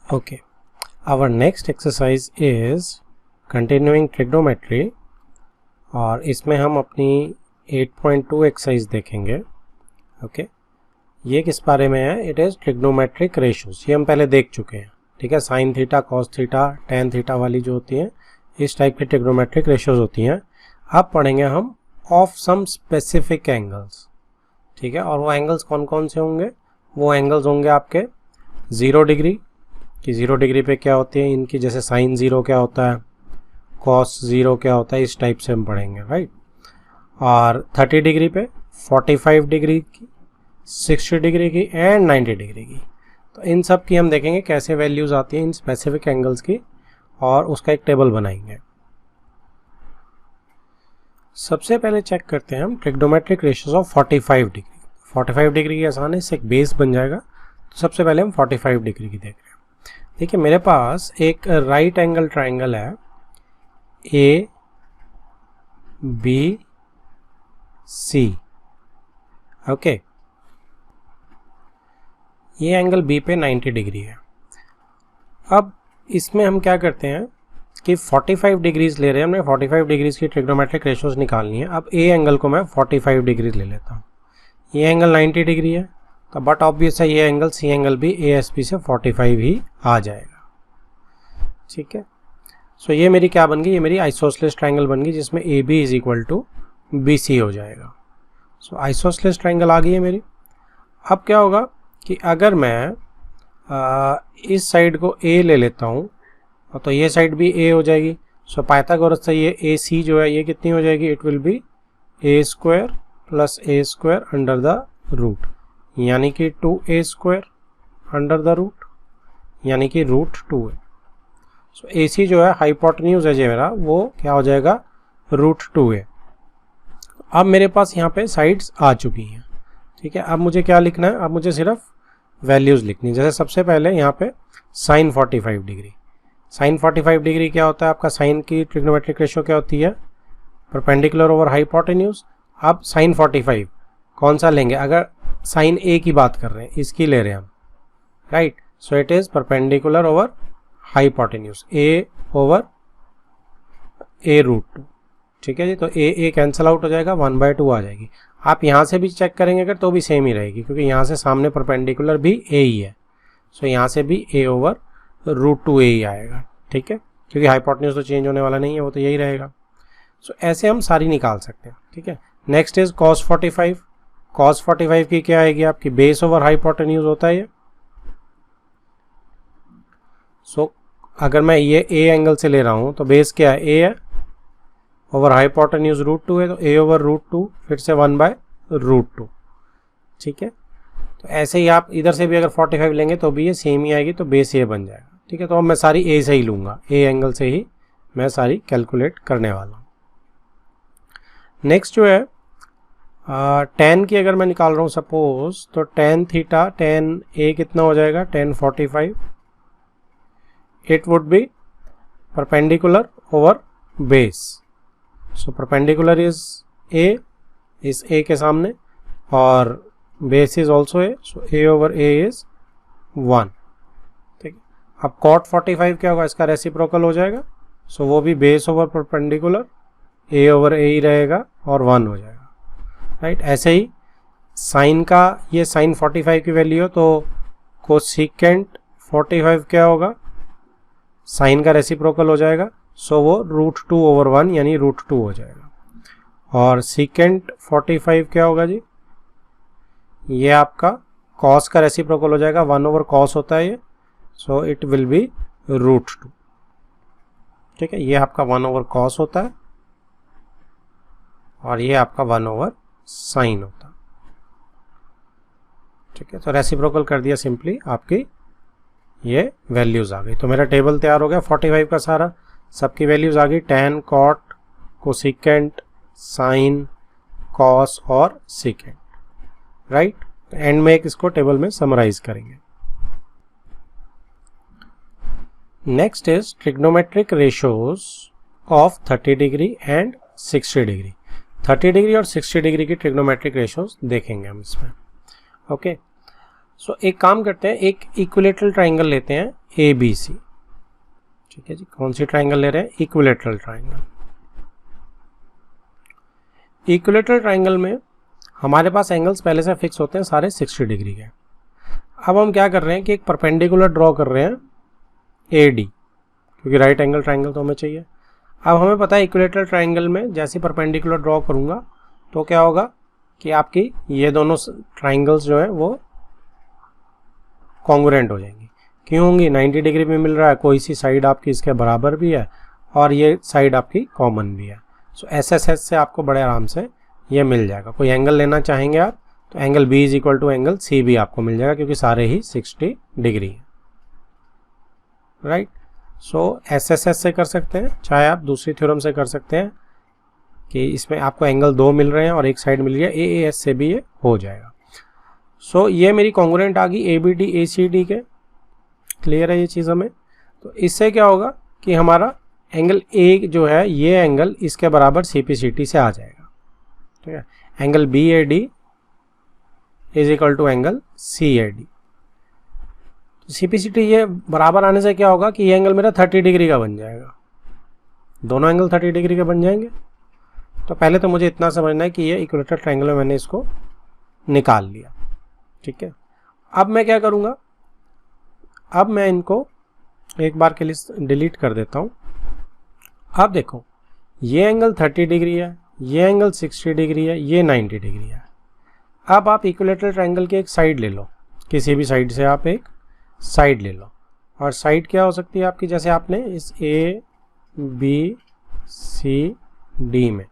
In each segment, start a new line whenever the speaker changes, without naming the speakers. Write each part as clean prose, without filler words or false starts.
Okay, our next exercise is continuing trigonometry और इसमें हम अपनी 8.2 एक्सरसाइज देखेंगे. ओके, ये किस बारे में है? It is trigonometric ratios. ये हम पहले देख चुके हैं. ठीक है, sine theta, cos theta, tan theta वाली जो होती हैं, इस टाइप की ट्रिग्नोमेट्रिक रेशोज होती हैं. अब पढ़ेंगे हम ऑफ सम स्पेसिफिक एंगल्स. ठीक है, और वो एंगल्स कौन कौन से होंगे? वो एंगल्स होंगे आपके 0 डिग्री कि 0 डिग्री पे क्या होती है इनकी, जैसे साइन 0 क्या होता है, कॉस 0 क्या होता है, इस टाइप से हम पढ़ेंगे. राइट. और 30 डिग्री पे, 45 डिग्री की, 60 डिग्री की एंड 90 डिग्री की. तो इन सब की हम देखेंगे कैसे वैल्यूज़ आती हैं इन स्पेसिफिक एंगल्स की, और उसका एक टेबल बनाएंगे. सबसे पहले चेक करते हैं हम trigonometric ratios of 45 degree. 45 degree की आसान है, इससे एक बेस बन जाएगा. तो सबसे पहले हम 45 डिग्री की देख रहे हैं. देखिए, मेरे पास एक राइट एंगल ट्राइंगल है ए बी सी. ओके, ये एंगल बी पे 90 डिग्री है. अब इसमें हम क्या करते हैं कि 45 डिग्रीज ले रहे हैं हमने. 45 डिग्रीज की ट्रिग्नोमेट्रिक रेशियोज निकालनी है. अब ए एंगल को मैं 45 डिग्री ले लेता हूँ. ये एंगल 90 डिग्री है, तो बट ऑब्वियस है ये एंगल सी एंगल भी ए एस पी से 45 ही आ जाएगा. ठीक है, सो ये मेरी क्या बन गई? ये मेरी आइसोसेलेस ट्राइंगल बन गई, जिसमें A B is equal to B C हो जाएगा. सो आइसोसेलेस ट्राइंगल आ गई है मेरी. अब क्या होगा कि अगर मैं इस साइड को ए ले लेता हूँ तो ये साइड भी ए हो जाएगी. सो पाइथागोरस से ये ए सी जो है ये कितनी हो जाएगी? It will be A square plus A square under the root, यानी कि 2a square under the root, यानी कि रूट 2a. सो ए सी जो है हाइपोटेन्यूज है जो मेरा, वो क्या हो जाएगा? Root 2a. अब मेरे पास यहाँ पे साइड्स आ चुकी हैं. ठीक है, अब मुझे क्या लिखना है? अब मुझे सिर्फ वैल्यूज़ लिखनी है. जैसे सबसे पहले यहाँ पे साइन 45 डिग्री. साइन 45 डिग्री क्या होता है आपका? साइन की ट्रिग्नोमेट्रिक रेशियो क्या होती है? Perpendicular over hypotenuse. अब साइन 45 कौन सा लेंगे? अगर साइन ए की बात कर रहे हैं, इसकी ले रहे हैं हम. Right. So it is perpendicular over hypotenuse, A over A root 2. ठीक है जी. तो ए कैंसिल आउट हो जाएगा, 1/2 आ जाएगी. आप यहाँ से भी चेक करेंगे अगर तो भी सेम ही रहेगी, क्योंकि यहाँ से सामने परपेंडिकुलर भी ए ही है. सो यहाँ से भी ए ओवर रूट 2a ही आएगा. ठीक है, क्योंकि हाइपोटेन्यूज तो चेंज होने वाला नहीं है, वो तो यही रहेगा. सो ऐसे हम सारी निकाल सकते हैं. ठीक है. Next is cos 45. कॉस 45 की क्या आएगी आपकी? बेस ओवर हाइपोटेन्यूज होता है ये. सो अगर मैं ये ए एंगल से ले रहा हूँ तो बेस क्या है? ए है, ओवर हाइपोटेन्यूज रूट 2 है, तो ए ओवर रूट 2 फिर से 1/√2. ठीक है, तो ऐसे ही आप इधर से भी अगर 45 लेंगे तो भी ये सेम ही आएगी, तो बेस ये बन जाएगा. ठीक है, तो अब मैं सारी ए से ही लूँगा, ए एंगल से ही मैं सारी कैलकुलेट करने वाला हूँ. नेक्स्ट जो है टेन की अगर मैं निकाल रहा हूँ सपोज, तो टेन थीटा, टेन ए कितना हो जाएगा? Ten 45. It would B perpendicular over base. So perpendicular is a, इस ए के सामने, और base is also a. So A over A is 1. ठीक है. अब कॉट 45 क्या होगा? इसका रेसिप्रोकल हो जाएगा. सो वो भी बेस ओवर परपेंडिकुलर, ए ओवर ए ही रहेगा और 1 हो जाएगा. राइट. ऐसे ही साइन का, ये साइन 45 की वैल्यू है, तो कोसेकेंट 45 क्या होगा? साइन का रेसिप्रोकल हो जाएगा. सो वो रूट 2 ओवर 1 यानी रूट 2 हो जाएगा. और सीकेंट 45 क्या होगा जी? ये आपका कॉस का रेसिप्रोकल हो जाएगा, 1 ओवर कॉस होता है ये. So it will be root 2. ठीक है, ये आपका 1 ओवर कॉस होता है और ये आपका 1 ओवर साइन होता है. ठीक है, तो रेसिप्रोकल कर दिया सिंपली, आपकी ये वैल्यूज़ आ गई. तो मेरा टेबल तैयार हो गया 45 का सारा, सबकी वैल्यूज़ आ गई. Tan, cot, cosecant, sine, cos और सीकेंट. राइट. एंड में एक इसको टेबल में समराइज करेंगे. Next is trigonometric ratios of 30 degree and 60 degree. 30 degree और 60 डिग्री की ट्रिग्नोमेट्रिक रेशियोज देखेंगे हम इसमें. ओके, सो एक काम करते हैं, एक इक्विलेटरल ट्राइंगल लेते हैं ABC। ठीक है जी, कौन सी ट्राइंगल ले रहे हैं? Equilateral triangle. इक्विलेटरल ट्राइंगल में हमारे पास एंगल्स पहले से फिक्स होते हैं सारे 60 डिग्री के। अब हम क्या कर रहे हैं कि एक परपेंडिकुलर ड्रॉ कर रहे हैं AD, क्योंकि राइट एंगल ट्राइंगल तो हमें चाहिए। अब हमें पता है इक्विलेटरल ट्राइंगल में जैसे परपेंडिकुलर ड्रॉ करूंगा तो क्या होगा कि आपकी ये दोनों ट्राइंगल्स जो है वो कॉन्ग्रुएंट हो जाएंगी। क्यों होंगी? 90 डिग्री में मिल रहा है, कोई सी साइड आपकी इसके बराबर भी है और ये साइड आपकी कॉमन भी है। सो SSS से आपको बड़े आराम से ये मिल जाएगा। कोई एंगल लेना चाहेंगे आप तो angle B is equal to angle C भी आपको मिल जाएगा, क्योंकि सारे ही 60 डिग्री है। राइट। सो SSS से कर सकते हैं, चाहे आप दूसरी थ्योरम से कर सकते हैं कि इसमें आपको एंगल 2 मिल रहे हैं और एक साइड मिल रही है, AAS से भी ये हो जाएगा। सो ये मेरी कॉन्ग्रुएंट आ गई ABD ACD के। क्लियर है ये चीज़ हमें? तो इससे क्या होगा कि हमारा एंगल A जो है ये एंगल इसके बराबर CPCT से आ जाएगा। ठीक है, angle BAD is equal to angle CAD। CPCT ये बराबर आने से क्या होगा कि ये एंगल मेरा 30 डिग्री का बन जाएगा। दोनों एंगल 30 डिग्री के बन जाएंगे। तो पहले तो मुझे इतना समझना है कि ये इक्विलेटरल ट्रायंगल में मैंने इसको निकाल लिया। ठीक है, अब मैं क्या करूँगा, अब मैं इनको एक बार के लिए डिलीट कर देता हूँ। अब देखो ये एंगल 30 डिग्री है, ये एंगल 60 डिग्री है, ये 90 डिग्री है। अब आप इक्विलेटरल ट्रायंगल की एक साइड ले लो, किसी भी साइड से आप एक साइड ले लो। और साइड क्या हो सकती है आपकी, जैसे आपने इस A B C D में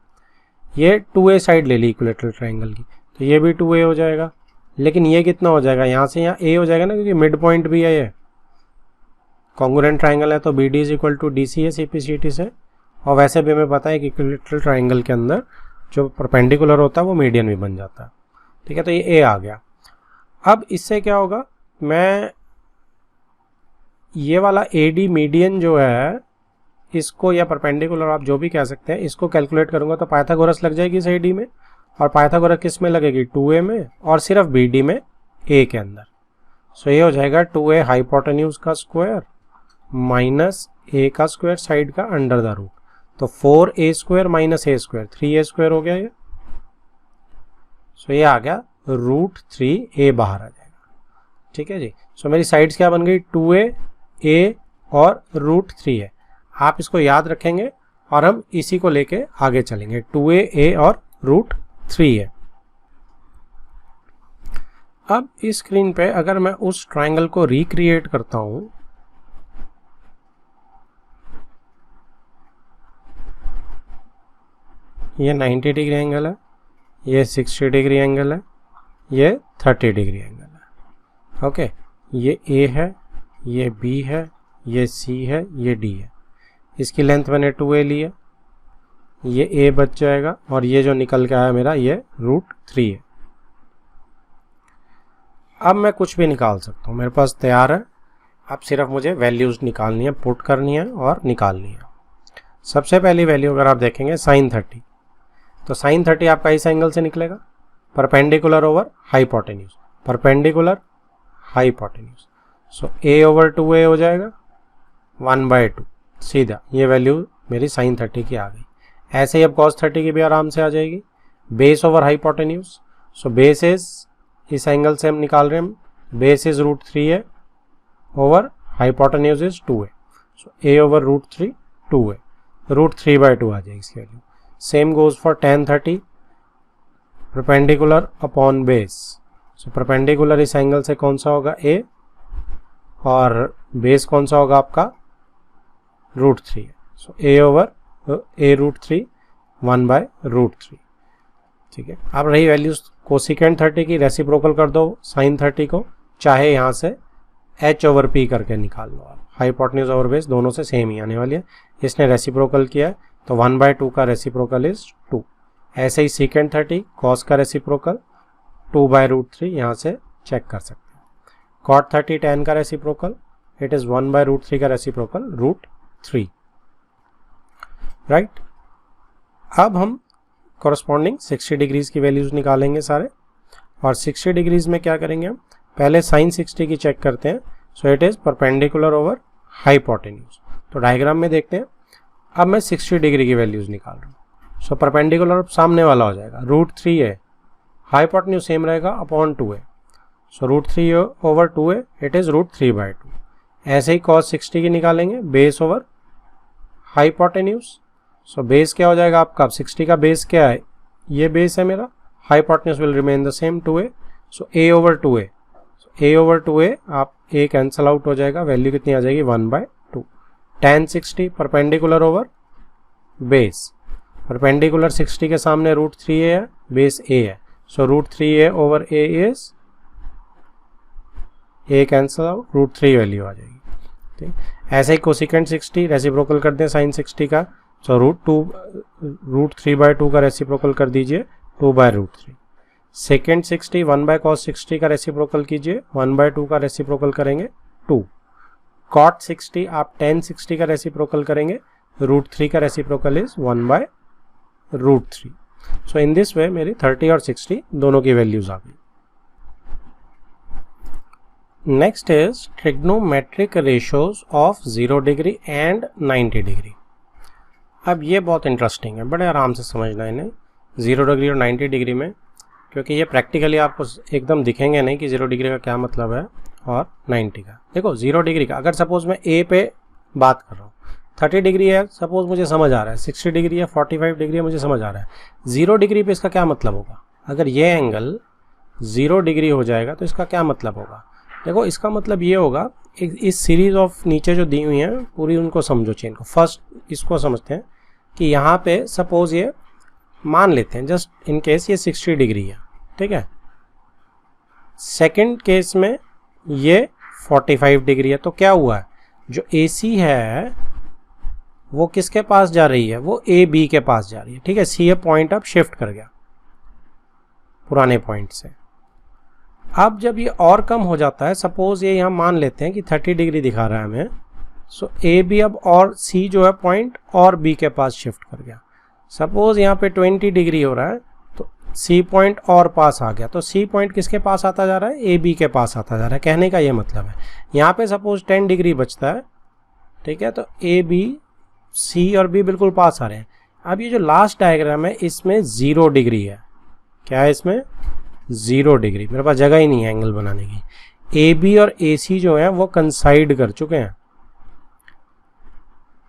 ये 2A साइड ले ली इक्विलेटरल ट्रायंगल की, तो ये भी 2A हो जाएगा। लेकिन ये कितना हो जाएगा, यहाँ से यहाँ A हो जाएगा ना, क्योंकि मिड पॉइंट भी है, ये कॉन्ग्रुएंट ट्रायंगल है। तो BD is equal to DC है CPCT से। और वैसे भी हमें पता है कि इक्विलेटरल ट्रायंगल के अंदर जो परपेंडिकुलर होता है वो मीडियन भी बन जाता है। ठीक है, तो ये A आ गया। अब इससे क्या होगा, मैं ये वाला AD मीडियन जो है इसको, या परपेंडिकुलर आप जो भी कह सकते हैं, इसको कैलकुलेट करूंगा तो पाइथागोरस लग जाएगी इस AD में। और पाइथागोरस किस में लगेगी, 2A में, और सिर्फ BD में A के अंदर। सो ये हो जाएगा 2A हाइपोटेन्यूज का स्क्वायर माइनस A का स्क्वायर साइड का अंडर द रूट। तो 4A square minus A square, 3A square हो गया ये। सो ये आ गया रूट 3A बाहर आ जाएगा। ठीक है जी। सो मेरी साइड्स क्या बन गई, 2A A और रूट 3A। आप इसको याद रखेंगे और हम इसी को लेके आगे चलेंगे, 2A A और रूट 3A। अब इस स्क्रीन पे अगर मैं उस ट्रायंगल को रिक्रिएट करता हूं, ये 90 डिग्री एंगल है, ये 60 डिग्री एंगल है, ये 30 डिग्री एंगल है। ओके, ये A है, ये B है, ये C है, ये D है। इसकी लेंथ मैंने 2A ली है, ये A बच जाएगा और ये जो निकल के आया मेरा ये रूट 3 है। अब मैं कुछ भी निकाल सकता हूँ, मेरे पास तैयार है। अब सिर्फ मुझे वैल्यूज़ निकालनी है, पुट करनी है और निकालनी है। सबसे पहली वैल्यू अगर आप देखेंगे sin 30, तो sin 30 आपका इस एंगल से निकलेगा, perpendicular over hypotenuse, perpendicular hypotenuse. So A over 2A हो जाएगा 1/2, सीधा ये वैल्यू मेरी sin 30 की आ गई। ऐसे ही अब cos 30 की भी आराम से आ जाएगी, base over hypotenuse. So base is, इस एंगल से हम निकाल रहे हैं, base is root 3A over hypotenuse is 2A। So A over root 3 2A, root 3/2 आ जाएगी इसकी वैल्यू। Same goes for tan 30, perpendicular upon base. So perpendicular इस एंगल से कौन सा होगा, A, और बेस कौन सा होगा आपका, root 3। So A over A root 3 1/√3। ठीक है, अब रही वैल्यूज कोसिकेंट 30 की, रेसिप्रोकल कर दो sin 30 को, चाहे यहाँ से H ओवर P करके निकाल लो आप, हाइपोटेन्यूज ओवर बेस दोनों से सेम ही आने वाली है। इसने रेसिप्रोकल किया है तो 1/2 का रेसिप्रोकल इज 2। ऐसे ही सीकेंट 30 कॉस का रेसिप्रोकल 2/√3, यहाँ से चेक कर सकते हैं। कॉट 30 tan का रेसिप्रोकल, इट इज़ 1/√3 का रेसिप्रोकल रूट 3। राइट, अब हम कॉरस्पॉन्डिंग 60 डिग्रीज की वैल्यूज निकालेंगे सारे। और 60 डिग्रीज में क्या करेंगे हम, पहले साइन 60 की चेक करते हैं। सो it is perpendicular over hypotenuse. तो डायग्राम में देखते हैं, अब मैं 60 डिग्री की वैल्यूज निकाल रहा हूँ। सो परपेंडिकुलर सामने वाला हो जाएगा √3 है, हाइपोटेन्यूज सेम रहेगा upon 2a। So √3 over 2a it is √3/2। ऐसे ही cos 60 की निकालेंगे, base over hypotenuse. So base क्या हो जाएगा आपका, अब 60 का बेस क्या है, ये बेस है मेरा, hypotenuse will remain the same 2a। So a over 2a, a over 2a आप a कैंसल आउट हो जाएगा, वैल्यू कितनी आ जाएगी 1/2। tan 60 perpendicular over base, perpendicular 60 के सामने √3a है, बेस a है। So √3a over a is a cancel out, √3 value आ जाएगी। ठीक, ऐसे ही कोसिकेंट 60 रेसिप्रोकल कर दें साइन 60 का। सो √3/2 का रेसिप्रोकल कर दीजिए 2/√3। सेकेंड 60 1/cos 60 का रेसिप्रोकल कीजिए, 1/2 का रेसिप्रोकल करेंगे 2। cot 60 आप tan 60 का रेसिप्रोकल करेंगे, √3 का reciprocal is 1/√3। So in this way मेरी 30 और 60 दोनों की वैल्यूज आ गई। Next is trigonometric ratios of 0 degree and 90 degree. अब ये बहुत इंटरेस्टिंग है, बड़े आराम से समझना है इन्हें 0 डिग्री और 90 डिग्री में, क्योंकि ये प्रैक्टिकली आपको एकदम दिखेंगे नहीं कि 0 डिग्री का क्या मतलब है और 90 का। देखो 0 डिग्री का, अगर सपोज मैं ए पे बात कर रहा हूँ, 30 डिग्री है सपोज मुझे समझ आ रहा है, 60 डिग्री है, 45 डिग्री है मुझे समझ आ रहा है। 0 डिग्री पे इसका क्या मतलब होगा, अगर ये एंगल 0 डिग्री हो जाएगा तो इसका क्या मतलब होगा। देखो इसका मतलब ये होगा, इस सीरीज ऑफ नीचे जो दी हुई हैं पूरी उनको समझो चेन को। फर्स्ट इसको समझते हैं कि यहाँ पे सपोज ये मान लेते हैं जस्ट इन केस ये 60 डिग्री है, ठीक है। सेकंड केस में ये 45 डिग्री है, तो क्या हुआ है, जो AC है वो किसके पास जा रही है, वो AB के पास जा रही है, ठीक है। सी पॉइंट अब शिफ्ट कर गया पुराने पॉइंट से। अब जब ये और कम हो जाता है, सपोज ये यहाँ मान लेते हैं कि 30 डिग्री दिखा रहा है हमें, सो AB अब और C जो है पॉइंट और B के पास शिफ्ट कर गया। सपोज यहाँ पे 20 डिग्री हो रहा है तो C पॉइंट और पास आ गया, तो C पॉइंट किसके पास आता जा रहा है, AB के पास आता जा रहा है। कहने का ये मतलब है यहाँ पे सपोज 10 डिग्री बचता है, ठीक है, तो AB C और B बिल्कुल पास आ रहे हैं। अब ये जो लास्ट डायग्राम है इसमें 0 डिग्री है, क्या है इसमें 0 डिग्री, मेरे पास जगह ही नहीं है एंगल बनाने की। AB और AC जो है वो कंसाइड कर चुके हैं,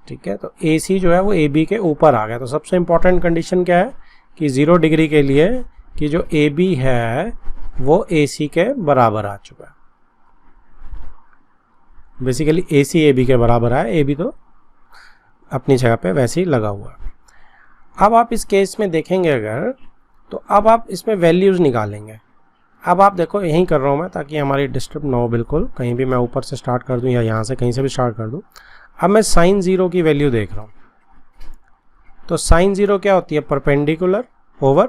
ठीक है, तो AC जो है वो AB के ऊपर आ गया। तो सबसे इंपॉर्टेंट कंडीशन क्या है कि 0 डिग्री के लिए कि जो AB है वो AC के बराबर आ चुका है। बेसिकली AC AB के बराबर है, AB तो अपनी जगह पे वैसे ही लगा हुआ है। अब आप इस केस में देखेंगे अगर, तो अब आप इसमें वैल्यूज निकालेंगे। अब आप देखो यहीं कर रहा हूँ मैं ताकि हमारी डिस्टर्ब ना हो बिल्कुल, कहीं भी मैं ऊपर से स्टार्ट कर दूँ या यहाँ से कहीं से भी स्टार्ट कर दूँ। अब मैं साइन 0 की वैल्यू देख रहा हूँ, तो साइन 0 क्या होती है, परपेंडिकुलर ओवर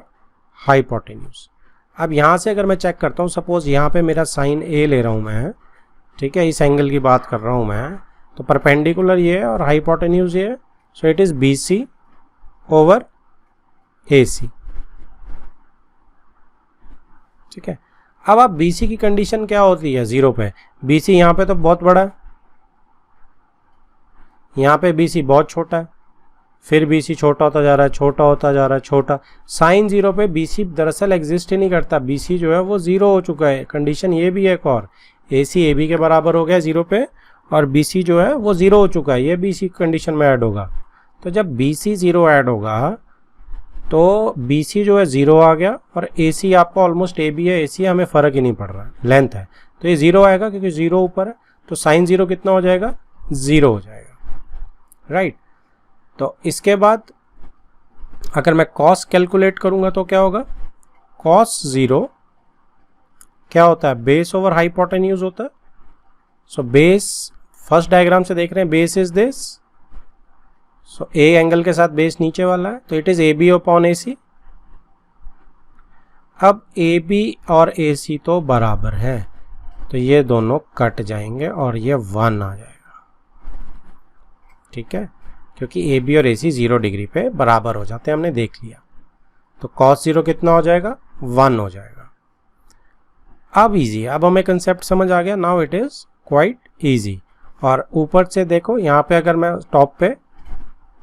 हाइपोटेन्यूज। अब यहाँ से अगर मैं चेक करता हूँ, सपोज यहाँ पे मेरा साइन A ले रहा हूँ मैं, ठीक है, इस एंगल की बात कर रहा हूँ मैं, तो परपेंडिकुलर ये है और हाइपोटेन्यूज ये है, so it is BC over AC, ठीक है। अब आप BC की कंडीशन क्या होती है 0 पे, BC यहाँ पे तो बहुत बड़ा है, यहाँ पे BC बहुत छोटा है, फिर BC छोटा होता जा रहा है, छोटा होता जा रहा है, छोटा। साइन 0 पे BC दरअसल एग्जिस्ट ही नहीं करता, BC जो है वो 0 हो चुका है। कंडीशन ये भी है एक और, AC AB के बराबर हो गया 0 पे और BC जो है वो 0 हो चुका है, ये BC कंडीशन में ऐड होगा। तो जब BC 0 ऐड होगा तो BC जो है 0 आ गया और AC आपका ऑलमोस्ट AB है, AC हमें फ़र्क ही नहीं पड़ रहा है, लेंथ है, तो ये 0 आएगा क्योंकि 0 ऊपर है, तो साइन 0 कितना हो जाएगा, 0 हो जाएगा, राइट। तो इसके बाद अगर मैं कॉस कैलकुलेट करूंगा तो क्या होगा, कॉस 0 क्या होता है, बेस ओवर हाइपोटेन्यूज होता है। सो बेस फर्स्ट डायग्राम से देख रहे हैं, base is this, so A angle के साथ बेस नीचे वाला है, तो it is AB upon AC। अब AB और AC तो बराबर है, तो ये दोनों कट जाएंगे और ये 1 आ जाएगा, ठीक है, क्योंकि AB और AC 0 डिग्री पे बराबर हो जाते हैं, हमने देख लिया। तो cos 0 कितना हो जाएगा, 1 हो जाएगा। अब इजी, अब हमें कंसेप्ट समझ आ गया, now it is quite easy. और ऊपर से देखो यहाँ पे अगर मैं टॉप पे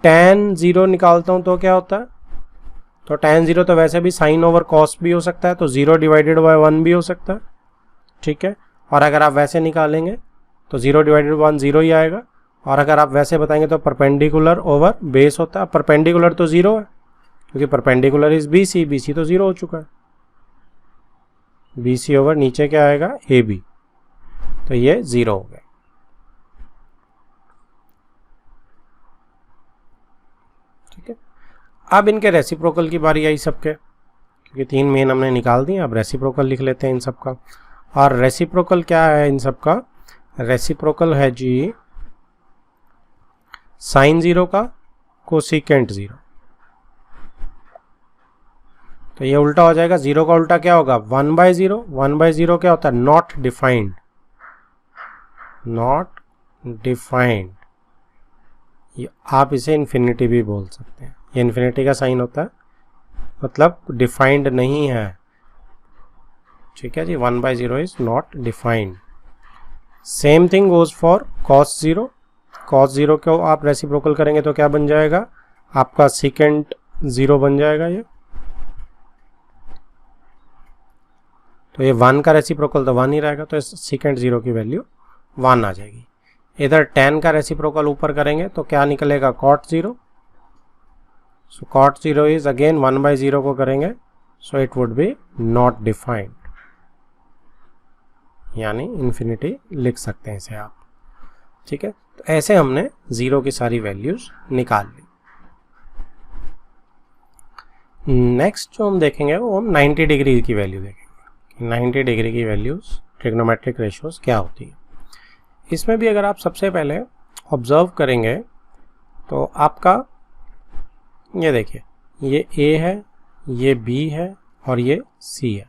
tan 0 निकालता हूँ तो क्या होता है, तो tan 0 तो वैसे भी साइन ओवर कॉस भी हो सकता है, तो 0 डिवाइडेड बाय 1 भी हो सकता है, ठीक है। और अगर आप वैसे निकालेंगे तो 0 डिवाइडेड 1 0 ही आएगा। और अगर आप वैसे बताएंगे तो परपेंडिकुलर ओवर बेस होता है, परपेंडिकुलर तो 0 है क्योंकि परपेंडिकुलर इज BC, BC तो 0 हो चुका है, BC ओवर नीचे क्या आएगा AB, तो ये 0 हो गया, ठीक है। अब इनके रेसिप्रोकल की बारी आई सबके, क्योंकि 3 मेन हमने निकाल दिए, अब रेसिप्रोकल लिख लेते हैं इन सब का। और रेसिप्रोकल क्या है इन सब का, रेसिप्रोकल है जी साइन 0 का कोसिकेंट 0, तो ये उल्टा हो जाएगा, 0 का उल्टा क्या होगा 1/0, 1/0 क्या होता है नॉट डिफाइंड, नॉट डिफाइंड, आप इसे इन्फिनिटी भी बोल सकते हैं, ये इन्फिनिटी का साइन होता है, मतलब डिफाइंड नहीं है, ठीक है जी, 1/0 is not defined. Same thing goes for cos 0, cos 0 को आप रेसिप्रोकल करेंगे तो क्या बन जाएगा आपका सेकेंट 0 बन जाएगा ये, तो ये 1 का रेसिप्रोकल तो 1 ही रहेगा, तो सेकेंड 0 की वैल्यू 1 आ जाएगी। इधर tan का रेसिप्रोकल ऊपर करेंगे तो क्या निकलेगा cot 0, so cot 0 is again 1/0 को करेंगे, so it would B not defined, यानी इन्फिनिटी लिख सकते हैं इसे आप, ठीक है। तो ऐसे हमने 0 की सारी वैल्यूज निकाल ली। नेक्स्ट जो हम देखेंगे वो हम 90 डिग्री की वैल्यू देखेंगे, 90 डिग्री की वैल्यूज ट्रिग्नोमेट्रिक रेशियोज क्या होती है। इसमें भी अगर आप सबसे पहले ऑब्जर्व करेंगे तो आपका ये देखिए, ये A है, ये B है और ये C है।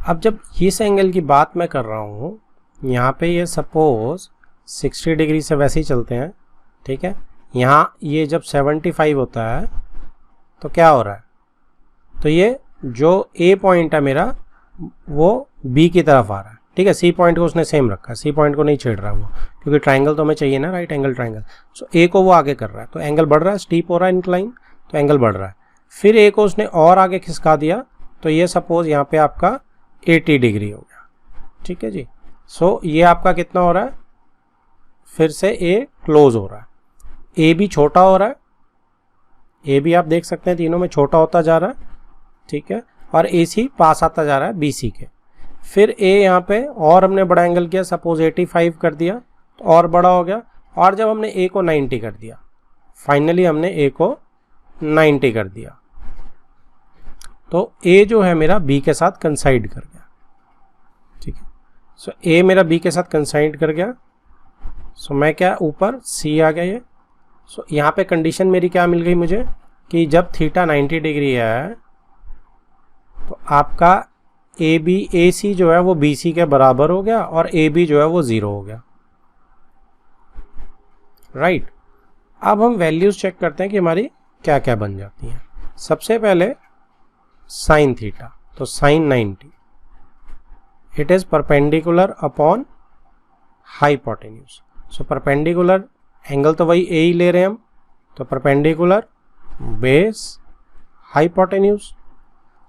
अब जब इस एंगल की बात मैं कर रहा हूँ, यहाँ पे ये सपोज 60 डिग्री से वैसे ही चलते हैं, ठीक है। यहाँ ये जब 75 होता है तो क्या हो रहा है, तो ये जो A पॉइंट है मेरा वो B की तरफ आ रहा है, ठीक है। C पॉइंट को उसने सेम रखा है, C पॉइंट को नहीं छेड़ रहा है वो, क्योंकि ट्राइंगल तो हमें चाहिए ना, right angle triangle. So A को वो आगे कर रहा है, तो एंगल बढ़ रहा है, स्टीप हो रहा है इंक्लाइन, तो एंगल बढ़ रहा है। फिर A को उसने और आगे खिसका दिया, तो ये सपोज यहाँ पे आपका 80 डिग्री हो गया, ठीक है जी। सो ये आपका कितना हो रहा है, फिर से A क्लोज हो रहा है, A भी छोटा हो रहा है, A भी आप देख सकते हैं तीनों में छोटा होता जा रहा है, ठीक है। और AC पास आता जा रहा है BC के। फिर A यहाँ पे और हमने बड़ा एंगल किया, सपोज 85 कर दिया तो और बड़ा हो गया, और जब हमने A को 90 कर दिया, फाइनली हमने A को 90 कर दिया, तो A जो है मेरा B के साथ कंसाइड कर गया, ठीक है। सो A मेरा B के साथ कंसाइड कर गया, सो मैं क्या ऊपर C आ गया ये। सो यहाँ पे कंडीशन मेरी क्या मिल गई मुझे, कि जब थीटा 90 डिग्री है तो आपका AC जो है वो BC के बराबर हो गया और AB जो है वो 0 हो गया, राइट। अब हम वैल्यूज चेक करते हैं कि हमारी क्या क्या बन जाती हैं। सबसे पहले साइन थीटा, तो sine 90 it is perpendicular upon hypotenuse. So perpendicular angle तो वही A ही ले रहे हैं हम, तो perpendicular base hypotenuse,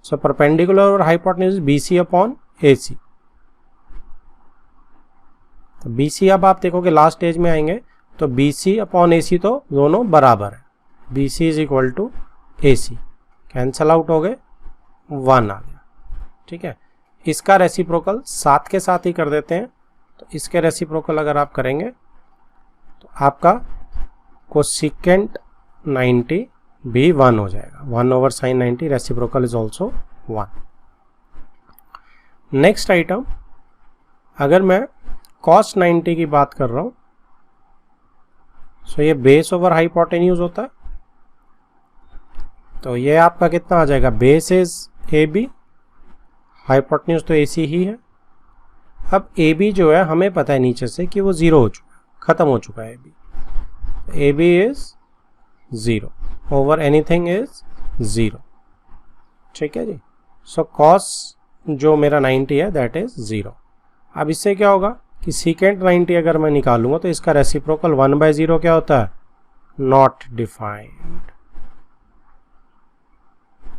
so perpendicular और हाइपोटेन्यूज BC अपॉन AC। तो BC अब आप देखोगे लास्ट स्टेज में आएंगे तो BC अपॉन AC तो दोनों बराबर है, BC is equal to AC, cancel out हो गए, 1 आ गया, ठीक है। इसका रेसिप्रोकल साथ के साथ ही कर देते हैं, तो इसके रेसिप्रोकल अगर आप करेंगे तो आपका कोसिकेंट 90 भी 1 हो जाएगा, 1 over sine 90, reciprocal is also 1। Next item, अगर मैं cos 90 की बात कर रहा हूं, सो ये बेस ओवर हाइपोटेन्यूज होता है, तो ये आपका कितना आ जाएगा, बेस इज AB, हाइपोटेन्यूज तो AC ही है। अब AB जो है हमें पता है नीचे से कि वो 0 हो चुका है, खत्म हो चुका है AB is 0 over anything is 0, ठीक है जी। सो cos जो मेरा 90 है दैट इज 0। अब इससे क्या होगा कि सीकेंट 90 अगर मैं निकालूंगा तो इसका रेसिप्रोकल 1/0 क्या होता है, नॉट डिफाइंड,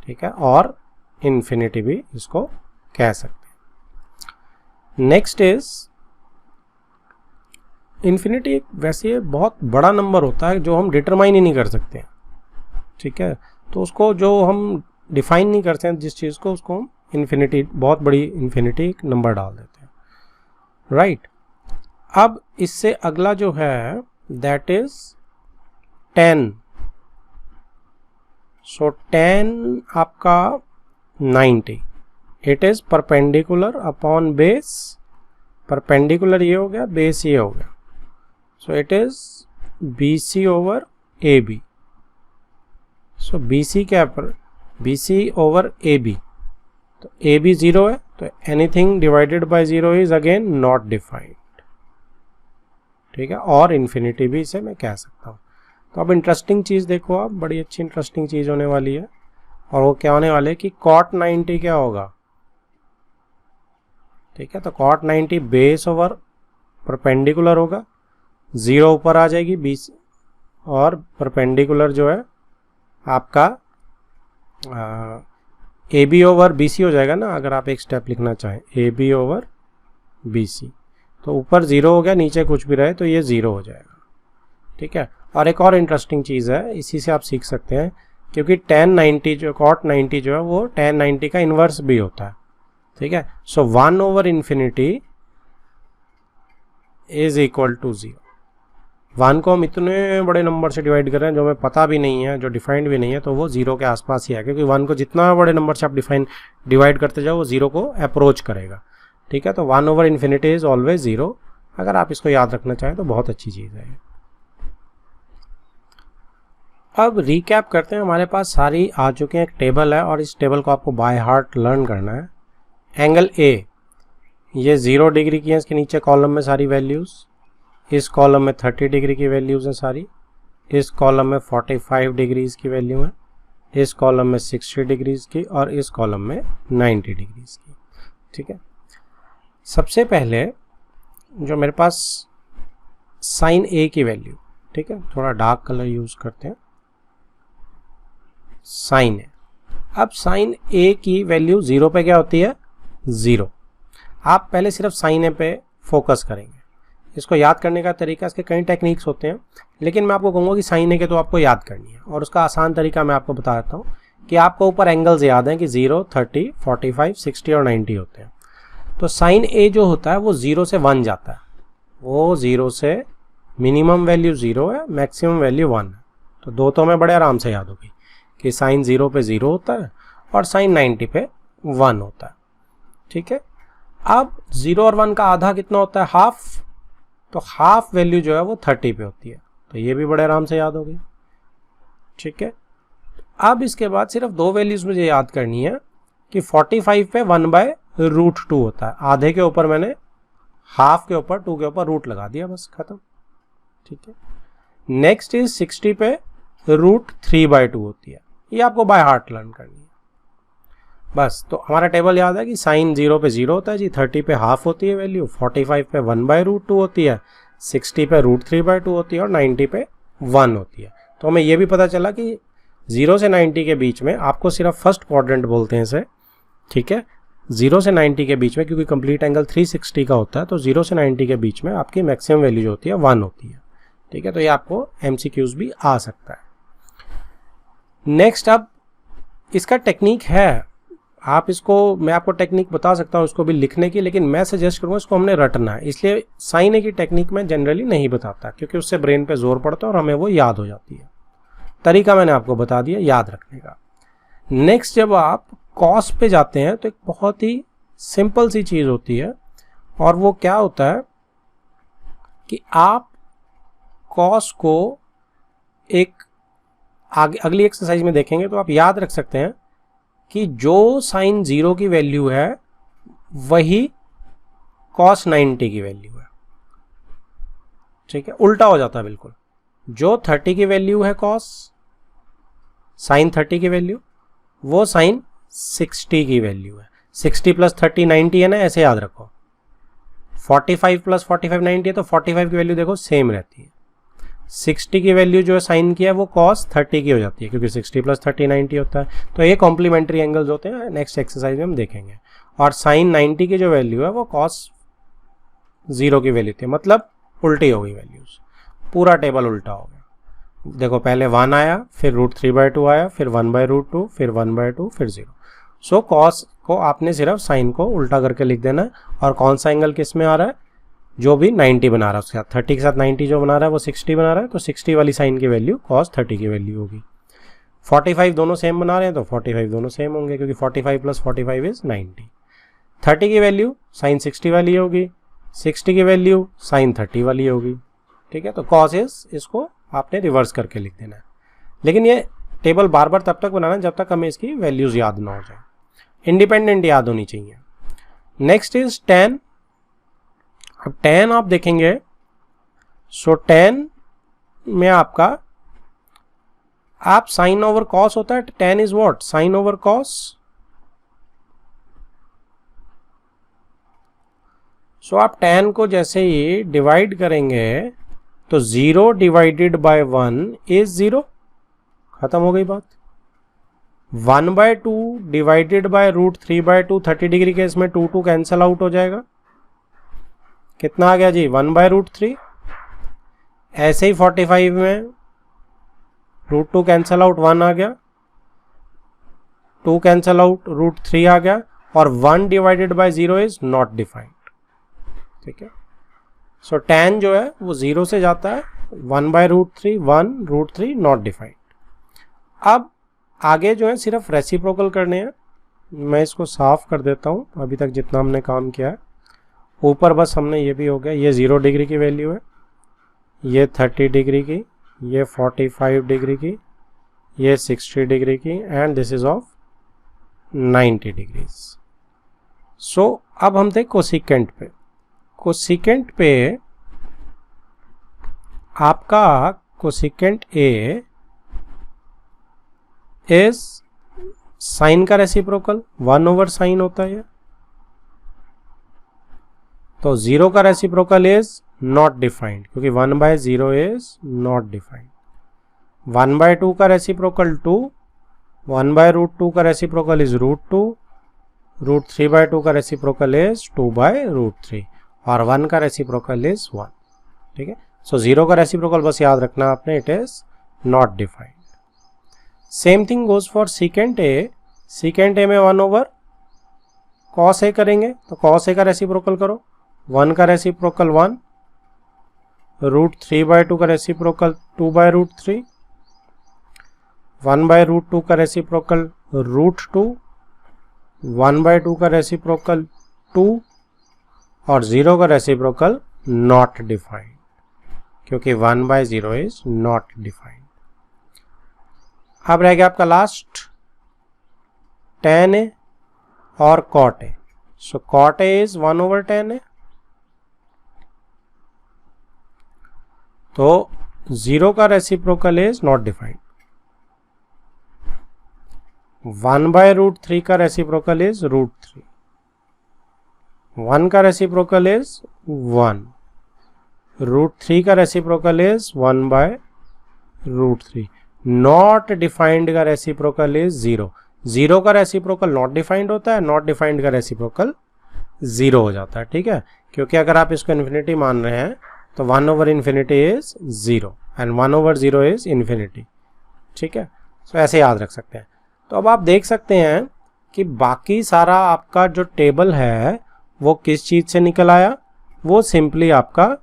ठीक है, और इन्फिनिटी भी इसको कह सकते हैं। नेक्स्ट इज इन्फिनिटी एक वैसे बहुत बड़ा नंबर होता है जो हम डिटरमाइन ही नहीं कर सकते, ठीक है, तो उसको जो हम डिफाइन नहीं करते हैं जिस चीज़ को, उसको हम इन्फिनिटी, बहुत बड़ी इन्फिनिटी नंबर डाल देते हैं, राइट। अब इससे अगला जो है दैट इज 10। सो 10 आपका 90, it is perpendicular upon base, perpendicular ये हो गया, बेस ये हो गया, so it is BC over AB। So BC क्या है, BC ओवर AB, तो AB 0 है, तो anything divided by 0 is again not defined, ठीक है, और इन्फिनिटी भी इसे मैं कह सकता हूँ। तो अब इंटरेस्टिंग चीज़ देखो आप, बड़ी अच्छी इंटरेस्टिंग चीज़ होने वाली है, और वो क्या होने वाले है कि cot 90 क्या होगा, ठीक है, तो cot 90 बेस ओवर परपेंडिकुलर होगा, 0 ऊपर आ जाएगी BC, और परपेंडिकुलर जो है आपका AB ओवर BC हो जाएगा ना, अगर आप एक स्टेप लिखना चाहें AB ओवर BC, तो ऊपर 0 हो गया, नीचे कुछ भी रहे तो ये 0 हो जाएगा, ठीक है। और एक और इंटरेस्टिंग चीज़ है, इसी से आप सीख सकते हैं, क्योंकि tan 90 जो cot 90 जो है वो tan 90 का इन्वर्स भी होता है, ठीक है। So 1 over infinity is equal to 0। 1 को हम इतने बड़े नंबर से डिवाइड कर रहे हैं जो हमें पता भी नहीं है, जो डिफाइंड भी नहीं है, तो वो 0 के आसपास ही है, क्योंकि 1 को जितना बड़े नंबर से आप डिवाइड करते जाओ वो 0 को अप्रोच करेगा, ठीक है। तो 1 ओवर इन्फिनिटी इज ऑलवेज 0। अगर आप इसको याद रखना चाहें तो बहुत अच्छी चीज़ है। अब रिकैप करते हैं, हमारे पास सारी आ चुके हैं, एक टेबल है और इस टेबल को आपको बाय हार्ट लर्न करना है। एंगल A ये 0 डिग्री की है, इसके नीचे कॉलम में सारी वैल्यूज़, इस कॉलम में 30 डिग्री की वैल्यूज़ हैं सारी, इस कॉलम में 45 डिग्रीज की वैल्यू है, इस कॉलम में 60 डिग्रीज की, और इस कॉलम में 90 डिग्रीज की, ठीक है। सबसे पहले जो मेरे पास साइन A की वैल्यू, ठीक है, थोड़ा डार्क कलर यूज़ करते हैं, साइन A। अब साइन A की वैल्यू 0 पे क्या होती है, 0। आप पहले सिर्फ साइन A पे फोकस करेंगे। इसको याद करने का तरीका, इसके कई टेक्निक्स होते हैं, लेकिन मैं आपको कहूँगा कि साइन A के तो आपको याद करनी है, और उसका आसान तरीका मैं आपको बता देता हूँ कि आपको ऊपर एंगल्स याद हैं कि 0, 30, 45, 60 और 90 होते हैं। तो साइन A जो होता है वो 0 से 1 जाता है, वो 0 से मिनिमम वैल्यू 0 है, मैक्सिमम वैल्यू 1 है, तो दो तो हमें बड़े आराम से याद होगी कि साइन 0 पे 0 होता है और साइन 90 पे 1 होता है, ठीक है। अब 0 और 1 का आधा कितना होता है, हाफ, तो हाफ वैल्यू जो है वो 30 पे होती है, तो ये भी बड़े आराम से याद होगी, ठीक है। अब इसके बाद सिर्फ दो वैल्यूज मुझे याद करनी है कि 45 पे 1/√2 होता है, आधे के ऊपर मैंने हाफ के ऊपर 2 के ऊपर रूट लगा दिया, बस खत्म, ठीक है। नेक्स्ट इज 60 पे √3/2 होती है, ये आपको बाय हार्ट लर्न करनी है बस। तो हमारा टेबल याद है कि साइन 0 पे 0 होता है जी, 30 पे हाफ होती है वैल्यू, 45 पे 1/√2 होती है, 60 पे √3/2 होती है, और 90 पे 1 होती है। तो हमें ये भी पता चला कि 0 से 90 के बीच में, आपको सिर्फ फर्स्ट क्वाड्रेंट बोलते हैं इसे, ठीक है, 0 से 90 के बीच में, क्योंकि कंप्लीट एंगल 360 का होता है, तो 0 से 90 के बीच में आपकी मैक्सिमम वैल्यू जो होती है 1 होती है, ठीक है। तो ये आपको MCQs भी आ सकता है। नेक्स्ट, अब इसका टेक्निक है, आप इसको, मैं आपको टेक्निक बता सकता हूँ इसको भी लिखने की, लेकिन मैं सजेस्ट करूँगा इसको हमने रटना है, इसलिए साइन ए की टेक्निक मैं जनरली नहीं बताता, क्योंकि उससे ब्रेन पे जोर पड़ता है और हमें वो याद हो जाती है। तरीका मैंने आपको बता दिया याद रखने का। नेक्स्ट, जब आप कॉस पे जाते हैं तो एक बहुत ही सिंपल सी चीज़ होती है, और वो क्या होता है कि आप कॉस को एक आगे अगली एक्सरसाइज में देखेंगे तो आप याद रख सकते हैं कि जो साइन 0 की वैल्यू है वही कॉस 90 की वैल्यू है, ठीक है, उल्टा हो जाता है बिल्कुल। जो 30 की वैल्यू है कॉस, साइन 30 की वैल्यू, वो साइन 60 की वैल्यू है। 60 प्लस 30 90 है ना, ऐसे याद रखो। 45 प्लस 45 90 है, तो 45 की वैल्यू देखो सेम रहती है। 60 की वैल्यू जो है साइन की है वो cos 30 की हो जाती है, क्योंकि 60 प्लस 30 90 होता है। तो ये कॉम्प्लीमेंट्री एंगल्स होते हैं, नेक्स्ट एक्सरसाइज में हम देखेंगे। और साइन 90 की जो वैल्यू है वो cos 0 की वैल्यू थी, मतलब उल्टी हो गई वैल्यूज, पूरा टेबल उल्टा हो गया। देखो पहले 1 आया, फिर √3/2 आया, फिर 1/√2, फिर 1/2, फिर 0। सो cos को आपने सिर्फ साइन को उल्टा करके लिख देना है। और कौन सा एंगल किस में आ रहा है, जो भी 90 बना रहा है उसके साथ 30 के साथ 90 जो बना रहा है वो 60 बना रहा है, तो 60 वाली साइन की वैल्यू cos 30 की वैल्यू होगी। 45 दोनों सेम बना रहे हैं तो 45 दोनों सेम होंगे, क्योंकि 45 प्लस 45 इज 90। 30 की वैल्यू साइन 60 वाली होगी, 60 की वैल्यू साइन 30 वाली होगी। ठीक है, तो cos इज, इसको आपने रिवर्स करके लिख देना है। लेकिन ये टेबल बार बार तब तक बनाना जब तक हमें इसकी वैल्यूज याद ना हो जाए, इंडिपेंडेंट याद होनी चाहिए। Next is tan। अब tan आप देखेंगे, सो tan में आपका आप साइन ओवर कॉस होता है, tan is what, sine over cos. So आप tan को जैसे ही डिवाइड करेंगे तो 0 डिवाइडेड बाय 1 इज 0, खत्म हो गई बात। 1/2 डिवाइडेड बाय √3/2, 30 डिग्री के इसमें 2 कैंसल आउट हो जाएगा, कितना आ गया जी 1/√3। ऐसे ही 45 में √2 कैंसल आउट, 1 आ गया, 2 कैंसल आउट, √3 आ गया, और 1 divided by 0 is not defined. ठीक है, सो tan जो है वो 0 से जाता है, 1/√3, 1√3 नॉट डिफाइंड। अब आगे जो है सिर्फ रेसिप्रोकल करने हैं, मैं इसको साफ कर देता हूँ। अभी तक जितना हमने काम किया है ऊपर बस हमने ये भी हो गया, ये 0 डिग्री की वैल्यू है, ये 30 डिग्री की, ये 45 डिग्री की, ये 60 डिग्री की, and this is of 90 degrees. So अब हम थे कोसिकेंट पे। कोसिकेंट पे आपका कोसिकेंट ए इज साइन का रेसिप्रोकल, 1/sin होता है। तो 0 का रेसिप्रोकल इज नॉट डिफाइंड, क्योंकि 1/0 इज नॉट डिफाइंड। 1/2 का रेसिप्रोकल 2, 1/√2 का रेसिप्रोकल इज √2, √3/2 का रेसिप्रोकल इज 2/√3, और 1 का रेसिप्रोकल इज 1। ठीक है, सो 0 का रेसिप्रोकल बस याद रखना आपने, it is not defined. Same thing goes for secant A. Secant A में 1/cos ए करेंगे, तो cos ए का रेसिप्रोकल करो, 1 का रेसिप्रोकल 1, √3/2 का रेसिप्रोकल 2/√3, 1/√2 का रेसिप्रोकल √2, 1/2 का रेसिप्रोकल 2, और 0 का रेसिप्रोकल नॉट डिफाइंड, क्योंकि 1/0 इज नॉट डिफाइंड। अब रह गया आपका लास्ट tan ए और cot A. So cot A is 1/tan ए, तो 0 का रेसिप्रोकल इज नॉट डिफाइंड। 1/√3 का रेसिप्रोकल इज √3, 1 का रेसिप्रोकल इज 1, √3 का रेसिप्रोकल इज 1/√3। नॉट डिफाइंड का रेसिप्रोकल इज 0। 0 का रेसिप्रोकल नॉट डिफाइंड होता है, नॉट डिफाइंड का रेसिप्रोकल 0 हो जाता है। ठीक है, क्योंकि अगर आप इसको इन्फिनिटी मान रहे हैं तो 1/∞ इज 0 एंड 1/0 इज इन्फिनिटी। ठीक है, तो ऐसे याद रख सकते हैं। तो अब आप देख सकते हैं कि बाकी सारा आपका जो टेबल है वो किस चीज से निकल आया, वो सिंपली आपका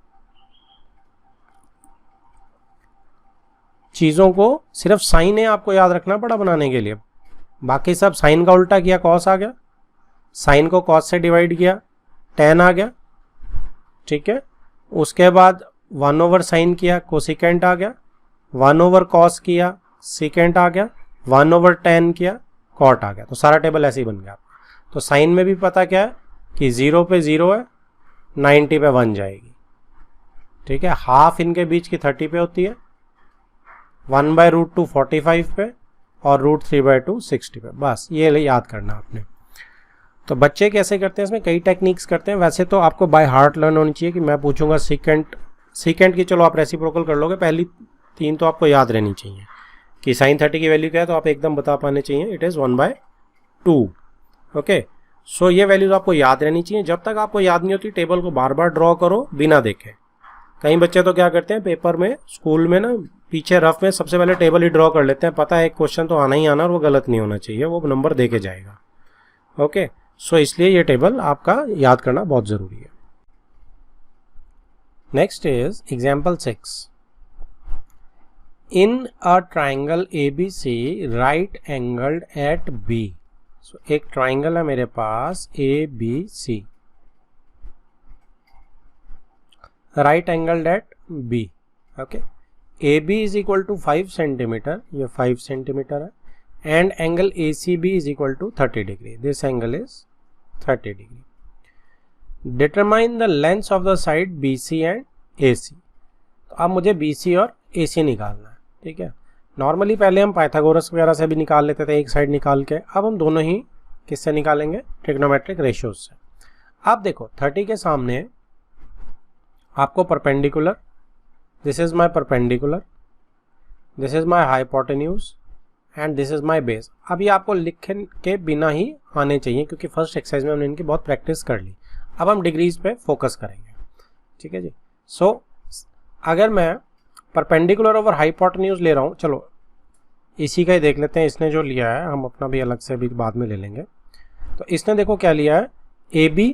चीजों को सिर्फ साइन है आपको याद रखना पड़ा बनाने के लिए, बाकी सब साइन का उल्टा किया cos आ गया, साइन को cos से डिवाइड किया tan आ गया। ठीक है, उसके बाद 1/sin किया कोसिकेंट आ गया, 1/cos किया सीकेंट आ गया, 1/tan किया cot आ गया। तो सारा टेबल ऐसे ही बन गया। तो साइन में भी पता क्या है कि 0 पे 0 है, 90 पे 1 जाएगी। ठीक है, हाफ इनके बीच की 30 पे होती है, 1/√2 45 पे, और √3/2 60 पे। बस ये याद करना आपने। तो बच्चे कैसे करते हैं, इसमें कई टेक्निक्स करते हैं। वैसे तो आपको बाय हार्ट लर्न होनी चाहिए कि मैं पूछूंगा सीकेंट की, चलो आप रेसिप्रोकल कर लोगे, पहली 3 तो आपको याद रहनी चाहिए कि sin 30 की वैल्यू क्या है, तो आप एकदम बता पाने चाहिए, इट इज़ 1/2। ओके, सो ये वैल्यूज आपको याद रहनी चाहिए। जब तक आपको याद नहीं होती टेबल को बार बार ड्रॉ करो बिना देखे। कई बच्चे तो क्या करते हैं पेपर में, स्कूल में ना, पीछे रफ में सबसे पहले टेबल ही ड्रॉ कर लेते हैं, पता है एक क्वेश्चन तो आना ही आना और वो गलत नहीं होना चाहिए, वो नंबर दे के जाएगा। ओके, सो इसलिए ये टेबल आपका याद करना बहुत ज़रूरी है। Next is example 6। In a triangle ABC right angled at B। So एक ट्राइंगल है मेरे पास ABC, right angled at B। Okay, AB is equal to 5 centimetre, ये 5 सेंटीमीटर है, and angle ACB is equal to 30 degree, this angle is 30 degree. Determine the length of the side BC and AC। तो अब मुझे BC और AC निकालना है, ठीक है। नॉर्मली पहले हम पाइथागोरस वगैरह से भी निकाल लेते थे एक साइड निकाल के, अब हम दोनों ही किससे निकालेंगे, ट्रिग्नोमेट्रिक रेशियोज से। अब देखो 30 के सामने आपको perpendicular, this is my perpendicular, this is my hypotenuse and this is my base. अब ये आपको लिखने के बिना ही आने चाहिए क्योंकि फर्स्ट एक्सरसाइज में हमने इनकी बहुत प्रैक्टिस कर ली। अब हम डिग्रीज पे फोकस करेंगे, ठीक है जी। सो अगर मैं परपेंडिकुलर ओवर हाइपोटेन्यूज ले रहा हूँ, चलो इसी का ही देख लेते हैं, इसने जो लिया है हम अपना भी अलग से भी बाद में ले लेंगे। तो इसने देखो क्या लिया है, AB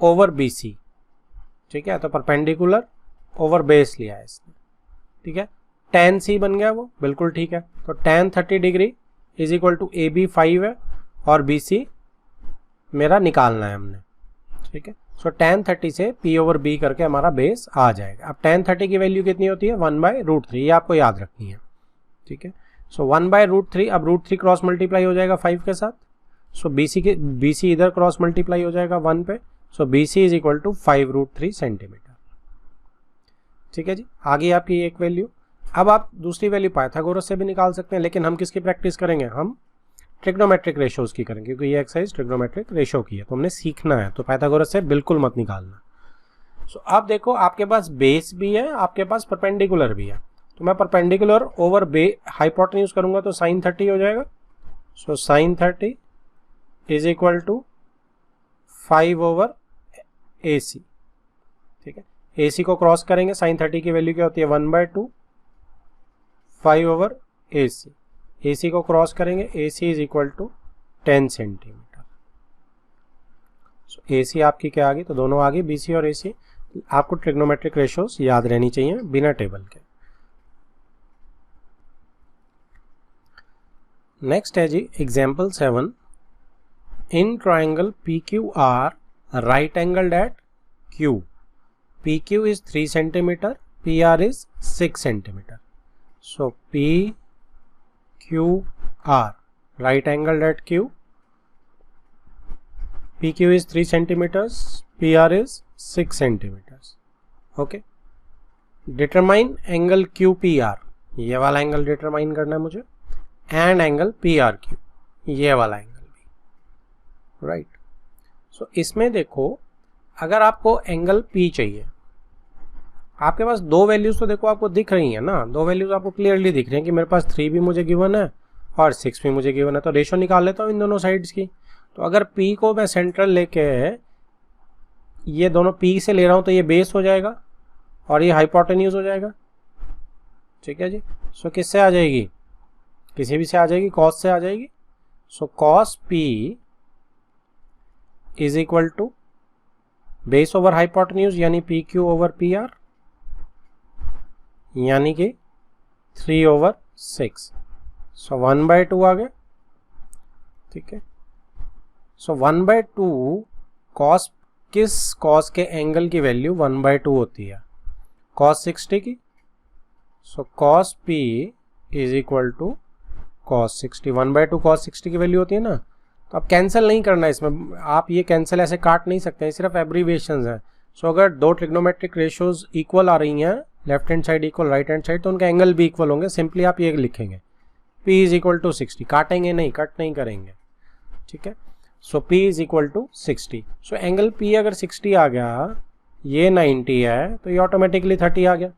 ओवर BC, ठीक है, तो परपेंडिकुलर ओवर बेस लिया है इसने, ठीक है। tan C बन गया वो, बिल्कुल ठीक है। तो tan 30 degree is equal to AB 5 है और BC मेरा निकालना है हमने, ठीक है। सो tan 30 से P ओवर B करके हमारा बेस आ जाएगा। अब tan 30 की वैल्यू कितनी होती है, 1/√3, ये आपको याद रखनी है, ठीक है। सो 1/√3, अब √3 क्रॉस मल्टीप्लाई हो जाएगा 5 के साथ, सो BC इधर क्रॉस मल्टीप्लाई हो जाएगा 1 पे, so BC is equal to 5√3 centimetre, ठीक है जी। आगे आपकी एक वैल्यू। अब आप दूसरी वैल्यू पाइथागोरस से भी निकाल सकते हैं, लेकिन हम किसकी प्रैक्टिस करेंगे, हम ट्रिग्नोमेट्रिक रेशियोज की करेंगे क्योंकि ये एक्सरसाइज ट्रिग्नोमेट्रिक रेशियो की है, तो हमने सीखना है, तो पाइथागोरस से बिल्कुल मत निकालना। सो अब देखो आपके पास बेस भी है, आपके पास परपेंडिकुलर भी है, तो मैं परपेंडिकुलर ओवर हाइपोटेन्यूज करूंगा तो sin 30 हो जाएगा। So sin 30 is equal to 5 over AC, ठीक है। AC को क्रॉस करेंगे, sin 30 की वैल्यू क्या होती है, 1/2, 5 ओवर AC को क्रॉस करेंगे, AC is equal to 10 centimetre. So AC आपकी क्या आ गई, तो दोनों आ गई, BC और AC। आपको ट्रिग्नोमेट्रिक रेशियोज याद रहनी चाहिए बिना टेबल के। नेक्स्ट है जी example 7। In triangle PQR right angled at Q, PQ is 3 centimeter, PR is 6 centimeter. So PQR right angled at Q, PQ is 3 centimeters, PR is 6 centimeters. Okay. Determine angle QPR, ये वाला angle determine करना है मुझे, and angle PRQ, ये वाला angle भी, right. सो इसमें देखो अगर आपको एंगल P चाहिए, आपके पास दो वैल्यूज तो देखो आपको दिख रही हैं ना, दो वैल्यूज आपको क्लियरली दिख रही हैं कि मेरे पास 3 भी मुझे गिवन है और 6 भी मुझे गिवन है, तो रेशो निकाल लेता हूँ इन दोनों साइड्स की। तो अगर P को मैं सेंट्रल लेके ये दोनों P से ले रहा हूँ तो ये बेस हो जाएगा और ये हाइपोटेन्यूज हो जाएगा, ठीक है जी। सो किससे आ जाएगी, किसी भी से आ जाएगी, कॉस से आ जाएगी। So cos P is equal to base over hypotenuse यानी PQ ओवर PR, यानी कि 3 ओवर 6। सो 1/2 आ गया, ठीक है। सो 1/2 कॉस, किस कॉस के एंगल की वैल्यू 1/2 होती है, कॉस 60 की। So cos P is equal to cos 60, 1/2 cos 60 की वैल्यू होती है ना। तो अब कैंसिल नहीं करना है इसमें, आप ये कैंसिल ऐसे काट नहीं सकते हैं, सिर्फ एब्रीविएशंस हैं। सो अगर दो ट्रिग्नोमेट्रिक रेशियोज इक्वल आ रही हैं, left hand side equal right hand side, तो उनका एंगल भी इक्वल होंगे। सिंपली आप ये लिखेंगे P इज इक्वल टू 60, काटेंगे नहीं, कट नहीं करेंगे, ठीक है। So P is equal to 60। So angle P अगर 60 आ गया, ये 90 है, तो ये ऑटोमेटिकली 30 आ गया।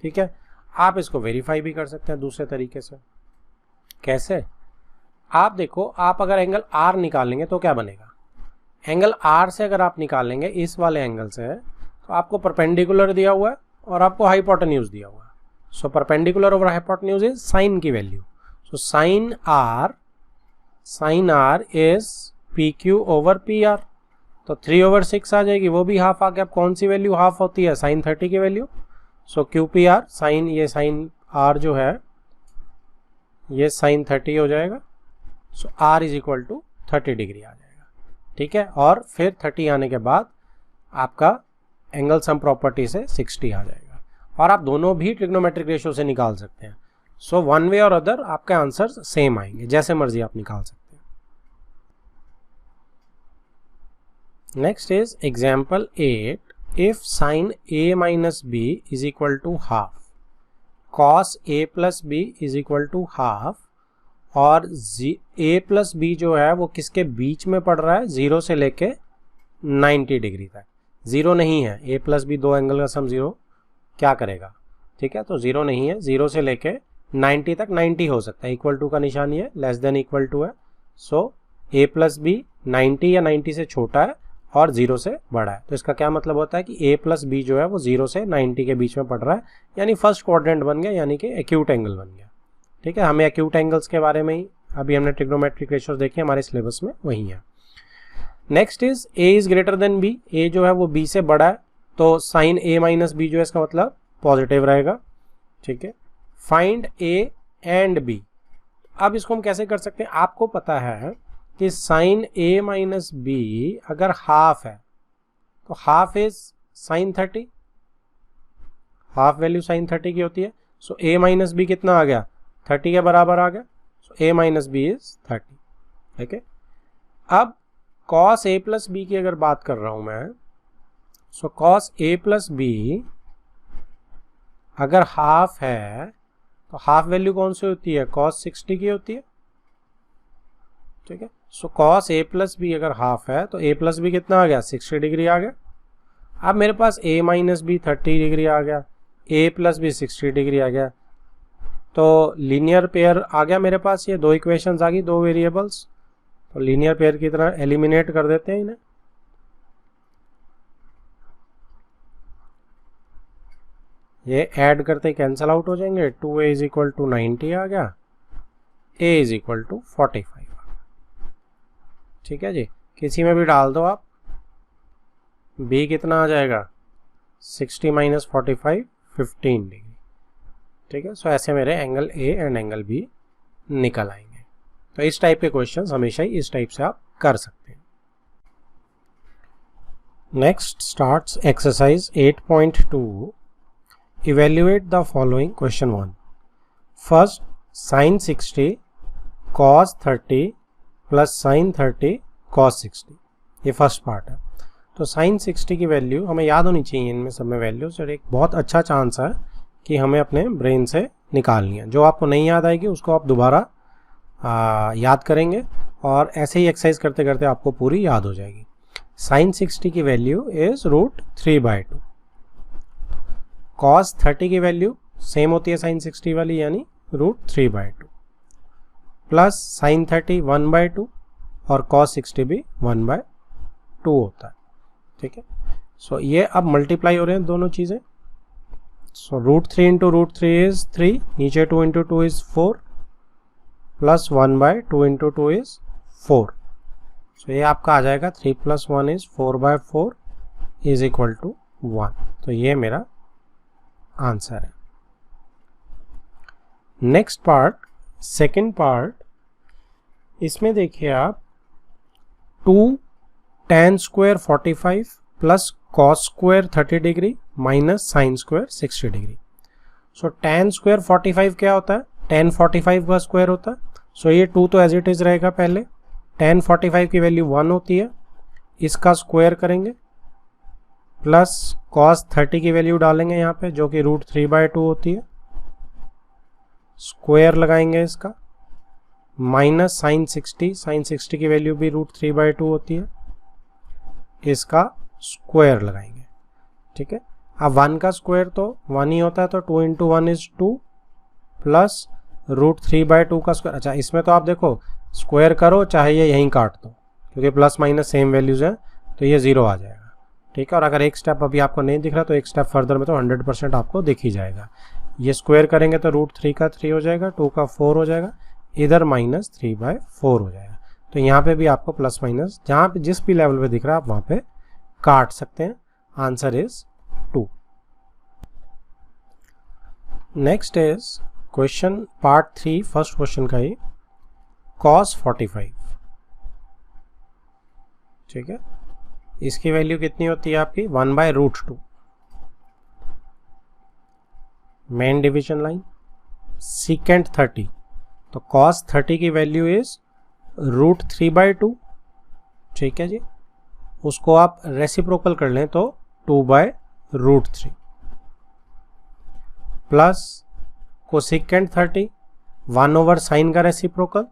ठीक है, आप इसको वेरीफाई भी कर सकते हैं दूसरे तरीके से। कैसे? आप देखो, आप अगर एंगल R निकालेंगे तो क्या बनेगा, एंगल R से अगर आप निकालेंगे इस वाले एंगल से, तो आपको परपेंडिकुलर दिया हुआ है और आपको हाइपोटेन्यूज दिया हुआ है। So perpendicular over hypotenuse is sine की वैल्यू। So sine R is PQ over PR, तो 3/6 आ जाएगी, वो भी हाफ आ गया। अब कौन सी वैल्यू हाफ होती है, साइन 30 की वैल्यू। सो QPR साइन, ये साइन R जो है ये साइन 30 हो जाएगा। So R is equal to 30 degree आ जाएगा। ठीक है, और फिर 30 आने के बाद आपका एंगल सम प्रॉपर्टी से 60 आ जाएगा, और आप दोनों भी ट्रिग्नोमेट्रिक रेशियो से निकाल सकते हैं। सो वन वे और अदर आपके आंसर सेम आएंगे, जैसे मर्जी आप निकाल सकते हैं। Next is example 8, if sine A minus B is equal to half, cos A plus B is equal to half, और A प्लस B जो है वो किसके बीच में पड़ रहा है, 0 से लेके 90 डिग्री तक। 0 नहीं है, A प्लस B दो एंगल का सम 0 क्या करेगा। ठीक है, तो 0 नहीं है, 0 से लेके 90 तक, 90 हो सकता है, इक्वल टू का निशान ये लेस देन इक्वल टू है। सो A प्लस B 90 या 90 से छोटा है और 0 से बड़ा है, तो इसका क्या मतलब होता है कि A प्लस B जो है वो 0 से 90 के बीच में पड़ रहा है, यानी फर्स्ट क्वाड्रेंट बन गया, यानी कि एक्यूट एंगल बन गया। ठीक है, हमें एक्यूट एंगल्स के बारे में ही अभी हमने ट्रिग्नोमेट्रिक रेशियोज देखे, हमारे सिलेबस में वही है। Next is A is greater than B, A जो है वो B से बड़ा है, तो साइन A माइनस B जो है इसका मतलब पॉजिटिव रहेगा। ठीक है, फाइंड A एंड B। अब इसको हम कैसे कर सकते हैं, आपको पता है कि साइन A माइनस B अगर हाफ है तो half is sine 30, half value sine 30 की होती है। सो A माइनस B कितना आ गया, 30 के बराबर आ गया। सो A माइनस B इज 30। ठीक है, अब cos A प्लस B की अगर बात कर रहा हूं मैं, सो cos A प्लस B अगर हाफ है तो हाफ वैल्यू कौन सी होती है, cos 60 की होती है। ठीक है, सो cos A प्लस B अगर हाफ है तो A प्लस B कितना आ गया, 60 डिग्री आ गया। अब मेरे पास A माइनस B 30 डिग्री आ गया, A प्लस B 60 डिग्री आ गया, तो लीनियर पेयर आ गया मेरे पास। ये दो इक्वेशंस आ गई, दो वेरिएबल्स, तो लीनियर पेयर की तरह एलिमिनेट कर देते हैं इन्हें। ये ऐड करते ही कैंसल आउट हो जाएंगे। 2A इज इक्वल टू 90 आ गया, A इज इक्वल टू 45 आ गया। ठीक है जी, किसी में भी डाल दो आप, B कितना आ जाएगा, 60 माइनस 45 15 डिग्री। ठीक है, सो ऐसे मेरे angle A and angle B निकल आएंगे। तो इस टाइप के क्वेश्चंस हमेशा ही इस टाइप से आप कर सकते हैं। Next starts exercise 8.2, evaluate the following question 1। First, sine 60 cos 30 plus sine 30 cos 60, ये फर्स्ट पार्ट है। तो साइन 60 की वैल्यू हमें याद होनी चाहिए इनमें सब में वैल्यूज, और एक बहुत अच्छा चांस है कि हमें अपने ब्रेन से निकालनी है। जो आपको नहीं याद आएगी उसको आप दोबारा याद करेंगे, और ऐसे ही एक्सरसाइज करते करते आपको पूरी याद हो जाएगी। साइन 60 की वैल्यू इज √3/2, cos 30 की वैल्यू सेम होती है साइन 60 वाली, यानी √3/2, प्लस साइन 30 1/2 और cos 60 भी 1/2 होता है। ठीक है, सो ये अब मल्टीप्लाई हो रहे हैं दोनों चीज़ें। सो √3 इंटू √3 इज 3, नीचे 2 into 2 is 4, plus 1/2 into 2 is 4। So ये आपका आ जाएगा 3 plus 1 is 4/4 is equal to 1। तो ये मेरा आंसर है। नेक्स्ट पार्ट, सेकेंड पार्ट, इसमें देखिए आप 2 tan square 45 plus cos square 30 degree minus sine square 60 degree. So tan square 45 क्या होता है, tan 45 का स्क्वायर होता है। सो ये 2 तो एज इट इज रहेगा, पहले tan 45 की वैल्यू 1 होती है, इसका स्क्वायर करेंगे, प्लस cos 30 की वैल्यू डालेंगे यहाँ पे जो कि √3/2 होती है, स्क्वायर लगाएंगे इसका, माइनस साइन 60 की वैल्यू भी √3/2 होती है, इसका स्क्वायर लगाएंगे, ठीक है। अब 1 का स्क्वायर तो 1 ही होता है, तो 2 × 1 = 2 प्लस √3/2 का स्क्वायर। अच्छा, इसमें तो आप देखो स्क्वायर करो चाहे ये यहीं काट दो, क्योंकि प्लस माइनस सेम वैल्यूज है, तो ये 0 आ जाएगा, ठीक है। और अगर एक स्टेप अभी आपको नहीं दिख रहा तो एक स्टेप फर्दर में तो 100% आपको दिख ही जाएगा। ये स्क्वायर करेंगे तो √3 का 3 हो जाएगा, 2 का 4 हो जाएगा, इधर -3/4 हो जाएगा। तो यहाँ पे भी आपको प्लस माइनस जहाँ पे जिस भी लेवल पे दिख रहा है आप वहाँ पे काट सकते हैं। Answer is 2। Next is question part 3, first question का ही, cos 45, ठीक है। इसकी वैल्यू कितनी होती है आपकी 1/√2। मेन डिवीजन लाइन सीकेंट 30, तो cos 30 की वैल्यू इज √3/2, ठीक है जी। उसको आप रेसिप्रोकल कर लें तो 2/√3 प्लस कोसेकेंट 30 1/sin का रेसिप्रोकल,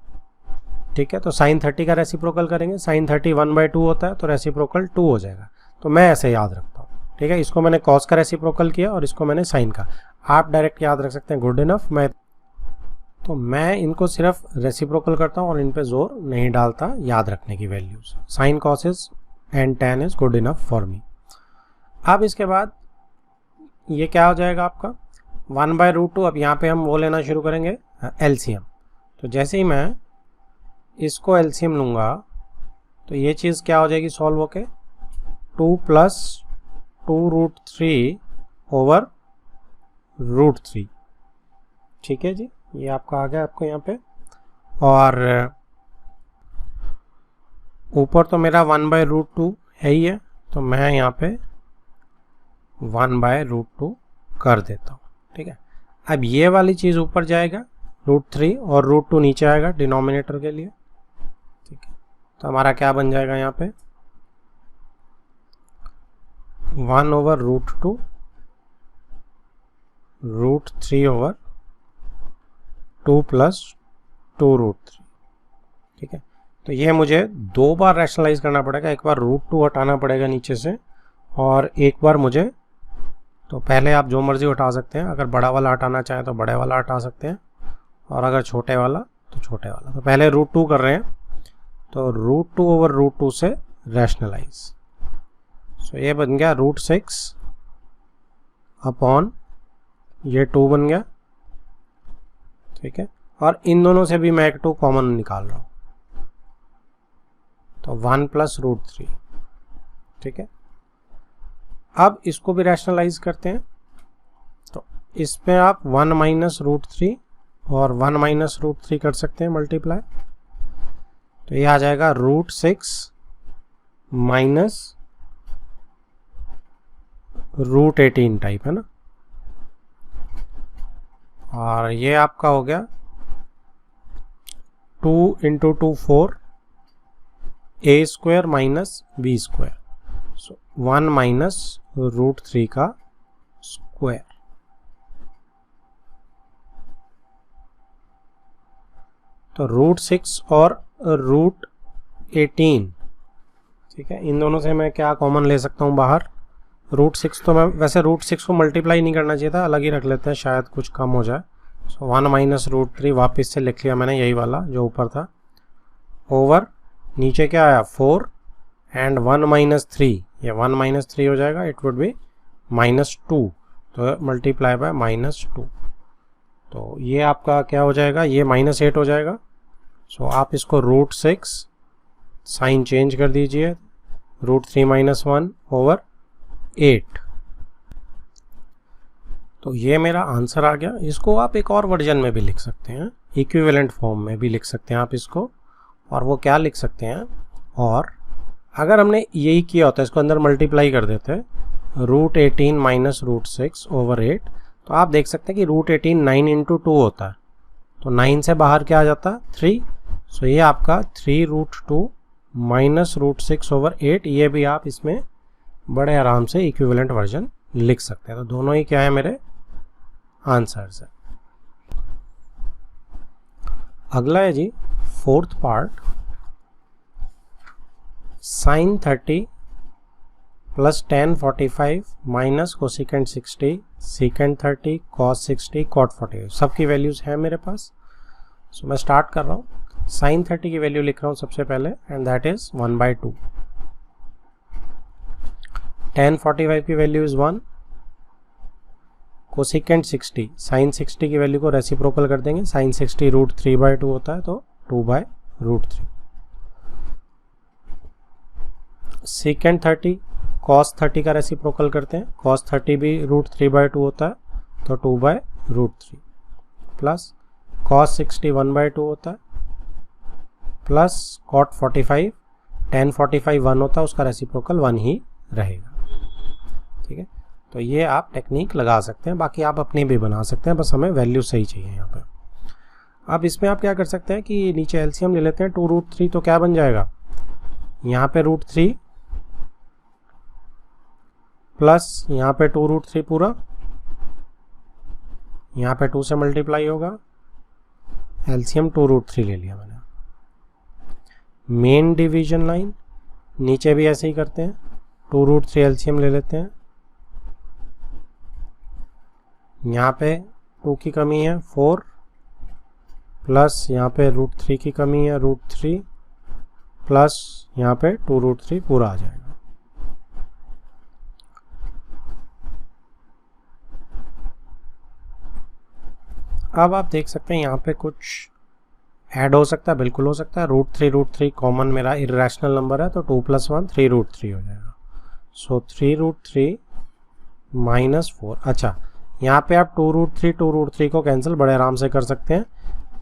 ठीक है। तो sin 30 का रेसिप्रोकल करेंगे, sin 30 1/2 होता है, तो रेसिप्रोकल 2 हो जाएगा। तो मैं ऐसे याद रखता हूँ, ठीक है। इसको मैंने cos का रेसिप्रोकल किया और इसको मैंने sin का। आप डायरेक्ट याद रख सकते हैं, गुड इनफ। मैं इनको सिर्फ रेसिप्रोकल करता हूँ और इन पे जोर नहीं डालता याद रखने की values. sin cos and tan is good enough for me. अब इसके बाद ये क्या हो जाएगा आपका 1/√2। अब यहाँ पे हम वो लेना शुरू करेंगे एलसीएम। तो जैसे ही मैं इसको एलसीएम लूँगा तो ये चीज़ क्या हो जाएगी सॉल्व होके 2 + 2√3/√3, ठीक है जी। ये आपका आ गया आपको यहाँ पे, और ऊपर तो मेरा 1/√2 है ही है, तो मैं यहाँ पे 1/√2 कर देता हूँ, ठीक है। अब ये वाली चीज़ ऊपर जाएगा √3 और √2 नीचे आएगा डिनोमिनेटर के लिए, ठीक है। तो हमारा क्या बन जाएगा यहाँ पे 1/√2 √3/2 + 2√3, ठीक है। तो ये मुझे 2 बार रैशनलाइज करना पड़ेगा। एक बार √2 हटाना पड़ेगा नीचे से, और एक बार मुझे, तो पहले आप जो मर्जी हटा सकते हैं, अगर बड़ा वाला हटाना चाहें तो बड़े वाला हटा सकते हैं, और अगर छोटे वाला तो छोटे वाला। तो पहले √2 कर रहे हैं, तो √2/√2 से रैशनलाइज, सो ये बन गया √6 अपॉन ये 2 बन गया, ठीक है। और इन दोनों से भी मैं एक 2 कॉमन निकाल रहा हूँ, तो 1 + √3, ठीक है। अब इसको भी रैशनलाइज करते हैं, तो इसमें आप 1 - √3 और 1 - √3 कर सकते हैं मल्टीप्लाई, तो ये आ जाएगा √6 - √18 टाइप, है ना। और ये आपका हो गया 2 × 2 4 a² - b², सो 1 - √3 का स्क्वायर। तो √6 और √18, ठीक है, इन दोनों से मैं क्या कॉमन ले सकता हूँ बाहर। √6 तो मैं वैसे √6 को मल्टीप्लाई नहीं करना चाहिए था, अलग ही रख लेते हैं, शायद कुछ कम हो जाए। सो 1 - √3 वापस से लिख लिया मैंने, यही वाला जो ऊपर था, ओवर नीचे क्या आया 4 एंड 1 - 3, ये 1 - 3 हो जाएगा, इट वुड बी -2, तो मल्टीप्लाई बाय -2, तो ये आपका क्या हो जाएगा, ये -8 हो जाएगा। सो आप इसको √6 साइन चेंज कर दीजिए, √3 - 1 ओवर 8, तो ये मेरा आंसर आ गया। इसको आप एक और वर्जन में भी लिख सकते हैं, इक्विवेलेंट फॉर्म में भी लिख सकते हैं आप इसको, और वो क्या लिख सकते हैं, और अगर हमने यही किया होता है, इसको अंदर मल्टीप्लाई कर देते हैं, √18 - √6 ओवर 8, तो आप देख सकते हैं कि √18 9 × 2 होता है, तो 9 से बाहर क्या आ जाता है 3, सो ये आपका 3√2 - √6 ओवर 8, ये भी आप इसमें बड़े आराम से इक्विवेलेंट वर्जन लिख सकते हैं। तो दोनों ही क्या है मेरे आंसर्स है। अगला है जी fourth part sine 30 plus tan 45 minus cosecant 60 secant 30 cos 60 cot 45 सबकी वैल्यूज है मेरे पास। सो मैं स्टार्ट कर रहा हूँ। साइन 30 की वैल्यू लिख रहा हूँ सबसे पहले एंड दैट इज 1/2। tan 45 की वैल्यू इज 1। कोसिकेंट 60 साइन 60 की वैल्यू को रेसिप्रोकल कर देंगे। साइन 60 √3/2 होता है तो 2/√3। सीकेंट 30 कॉस 30 का रेसिप्रोकल करते हैं। कॉस 30 भी √3/2 होता है तो 2/√3 प्लस कॉस 60 1/2 होता है प्लस कॉट 45 tan 45 1 होता है उसका रेसिप्रोकल 1 ही रहेगा। ठीक है, तो ये आप टेक्निक लगा सकते हैं, बाकी आप अपनी भी बना सकते हैं, बस हमें वैल्यू सही चाहिए यहाँ पे। अब इसमें आप क्या कर सकते हैं कि नीचे एलसीएम ले लेते हैं 2√3 तो क्या बन जाएगा यहाँ पे √3 प्लस यहाँ पे 2√3 पूरा, यहाँ पे 2 से मल्टीप्लाई होगा। एलसीएम 2√3 ले लिया मैंने। मेन डिवीजन लाइन नीचे भी ऐसे ही करते हैं 2√3 एलसीएम ले लेते हैं। यहाँ पे 2 की कमी है 4 प्लस यहाँ पे √3 की कमी है √3 प्लस यहाँ पे 2√3 पूरा आ जाएगा। अब आप देख सकते हैं यहाँ पे कुछ ऐड हो सकता है, बिल्कुल हो सकता है। √3 कॉमन मेरा इरेशनल नंबर है तो 2 + 1 3√3 हो जाएगा। सो 3√3 माइनस 4। अच्छा, यहाँ पे आप 2√3 को कैंसिल बड़े आराम से कर सकते हैं।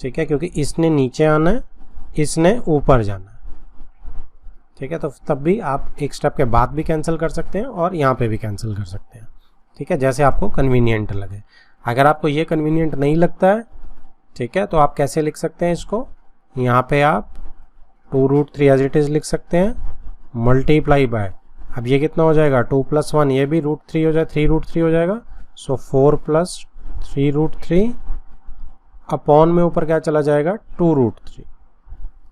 ठीक है, क्योंकि इसने नीचे आना है, इसने ऊपर जाना है। ठीक है, तो तब भी आप एक स्टेप के बाद भी कैंसिल कर सकते हैं और यहाँ पे भी कैंसिल कर सकते हैं। ठीक है, जैसे आपको कन्वीनियंट लगे। अगर आपको ये कन्वीनियंट नहीं लगता है, ठीक है, तो आप कैसे लिख सकते हैं इसको, यहाँ पे आप 2√3 एज इट इज़ लिख सकते हैं मल्टीप्लाई बाय, अब ये कितना हो जाएगा 2 + 1, ये भी √3 हो जाए 3√3 हो जाएगा। सो 4 + 3√3 अपॉन में ऊपर क्या चला जाएगा 2√3,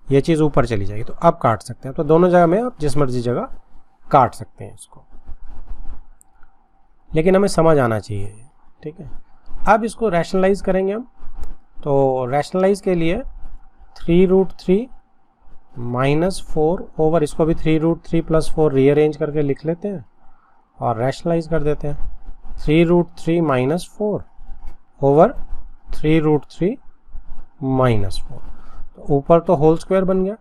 ये चीज़ ऊपर चली जाएगी। तो अब काट सकते हैं, तो दोनों जगह में आप जिस मर्जी जगह काट सकते हैं इसको, लेकिन हमें समझ आना चाहिए। ठीक है, अब इसको रैशनलाइज करेंगे हम। तो रैशनलाइज के लिए 3√3 माइनस 4 ओवर, इसको भी 3√3 + 4 रीअरेंज करके लिख लेते हैं और रैशनलाइज कर देते हैं। 3√3 माइनस 4 ओवर 3√3 माइनस 4, तो ऊपर तो होल स्क्वायर बन गया।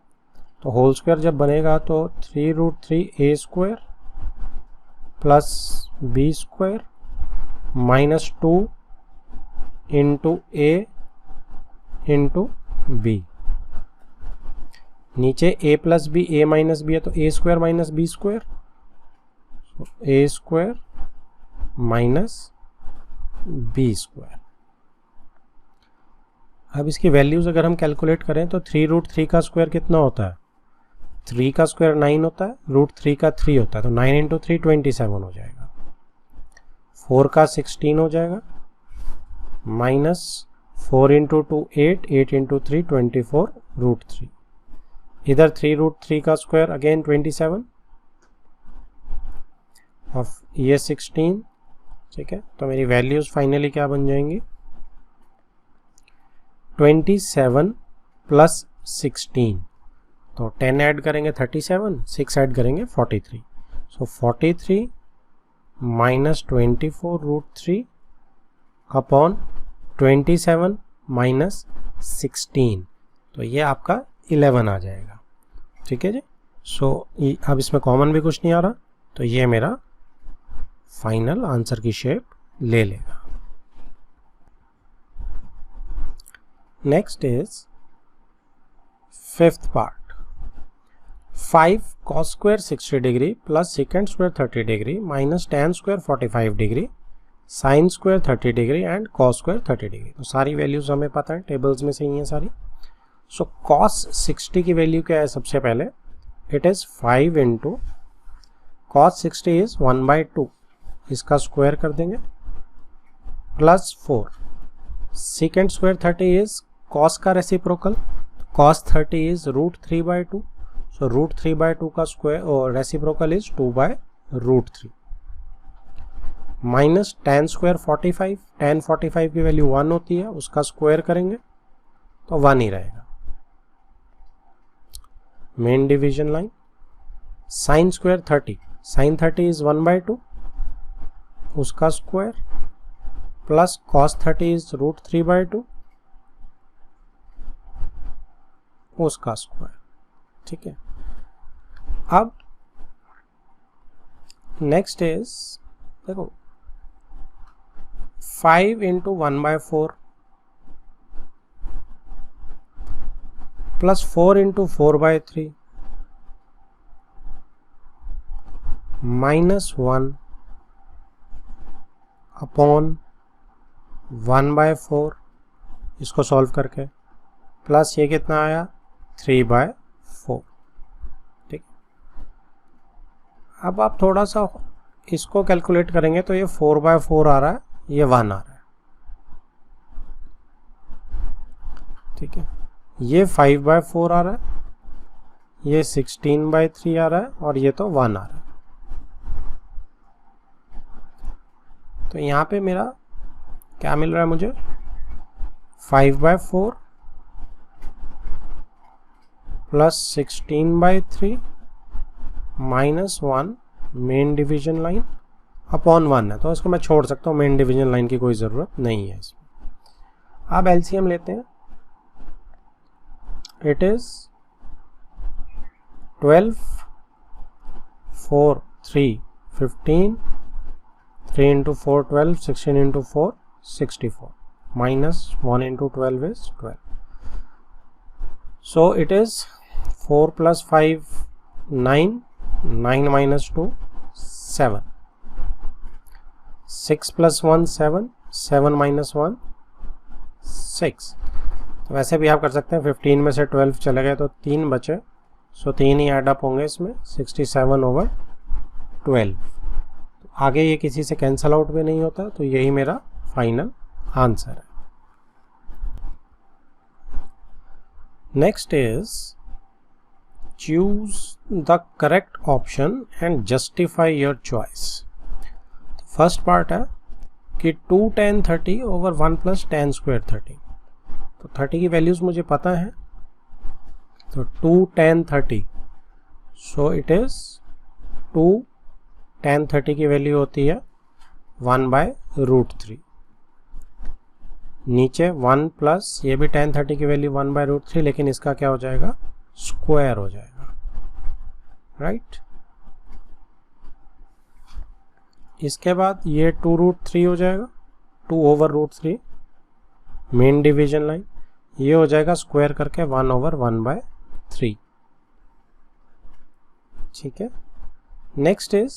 तो होल स्क्वायर जब बनेगा तो 3√3a² plus b² minus 2 into a into b। नीचे a + b a - b है तो a² minus b², a² minus b²। अब इसकी वैल्यूज अगर हम कैलकुलेट करें तो 3√3 का स्क्वायर कितना होता है, 3 का स्क्वायर 9 होता है, √3 का 3 होता है, तो 9 इंटू 3 27 हो जाएगा। 4 का 16 हो जाएगा माइनस 4 इंटू 2 8, 8 इंटू 3 24 √3। इधर 3√3 का स्क्वायर अगेन 27 और ये 16। ठीक है, तो मेरी वैल्यूज फाइनली क्या बन जाएंगी 27 + 16, तो 10 ऐड करेंगे 37, 6 ऐड करेंगे 43। सो 43 माइनस 24 √3 अपॉन 27 माइनस 16, तो ये आपका 11 आ जाएगा। ठीक है जी। सो अब इसमें कॉमन भी कुछ नहीं आ रहा, तो ये मेरा फाइनल आंसर की शेप ले लेगा। Next is 5th part. 5 cos² 60 degree plus sec² 30 degree minus tan² 45 degree sin² 30 degree and cos² 30 degree. तो सारी वैल्यूज हमें पता है, टेबल्स में से ही हैं सारी। सो cos 60 की वैल्यू क्या है, सबसे पहले it is 5 into cos 60 is 1/2, इसका स्क्वायर कर देंगे प्लस 4 sec² 30 इज cos का reciprocal, cos 30 is root 3 by 2. So root 3 by 2 का स्क्वायर और reciprocal is 2 by root 3. Minus tan square 45. tan 45 की वैल्यू 1 होती है, उसका स्क्वायर करेंगे तो 1 ही रहेगा. Main division line. Sine square 30. Sine 30 is 1 by 2, उसका square plus cos 30 is root 3 by 2, उसका स्क्वायर. ठीक है. अब नेक्स्ट इज देखो 5 into 1 by 4 plus 4 into 4 by 3 minus 1 upon 1 by 4, इसको सॉल्व करके प्लस ये कितना आया 3 by 4. ठीक. अब आप थोड़ा सा इसको कैलकुलेट करेंगे तो ये 4 by 4 आ रहा है, ये 1 आ रहा है. ठीक है. ये 5 by 4 आ रहा है, ये 16 by 3 आ रहा है और ये तो 1 आ रहा है. तो यहाँ पे मेरा क्या मिल रहा है मुझे 5 by 4 plus 16 by 3 minus 1 main division line upon 1 है, तो इसको मैं छोड़ सकता हूँ, मेन डिवीजन लाइन की कोई ज़रूरत नहीं है इसमें. अब एलसीएम लेते हैं. It is 12 4 3 15 3 into 4 12 16 into 4 64 minus 1 into 12 is 12. So it is 4 plus 5 9 9 minus 2 7 6 plus 1 7 7 minus 1 6. तो वैसे भी आप कर सकते हैं 15 में से 12 चले गए तो 3 बचे, सो 3 ही ऐड अप होंगे इसमें 67 over 12. आगे ये किसी से कैंसल आउट भी नहीं होता, तो यही मेरा फाइनल आंसर है. Next is choose the correct option and justify your choice. First part है कि 2 tan 30 over 1 plus tan square 30. तो 30 की वैल्यूज मुझे पता है, तो 2 tan 30, so it is 2 tan 30 की वैल्यू होती है 1 by root 3. नीचे 1 प्लस ये भी tan 30 की वैल्यू 1 by root 3, लेकिन इसका क्या हो जाएगा स्क्वायर हो जाएगा. राइट. इसके बाद ये 2 root 3 हो जाएगा, 2 over root 3 main division line. ये हो जाएगा स्क्वायर करके 1 over 1 by 3. ठीक है. नेक्स्ट इज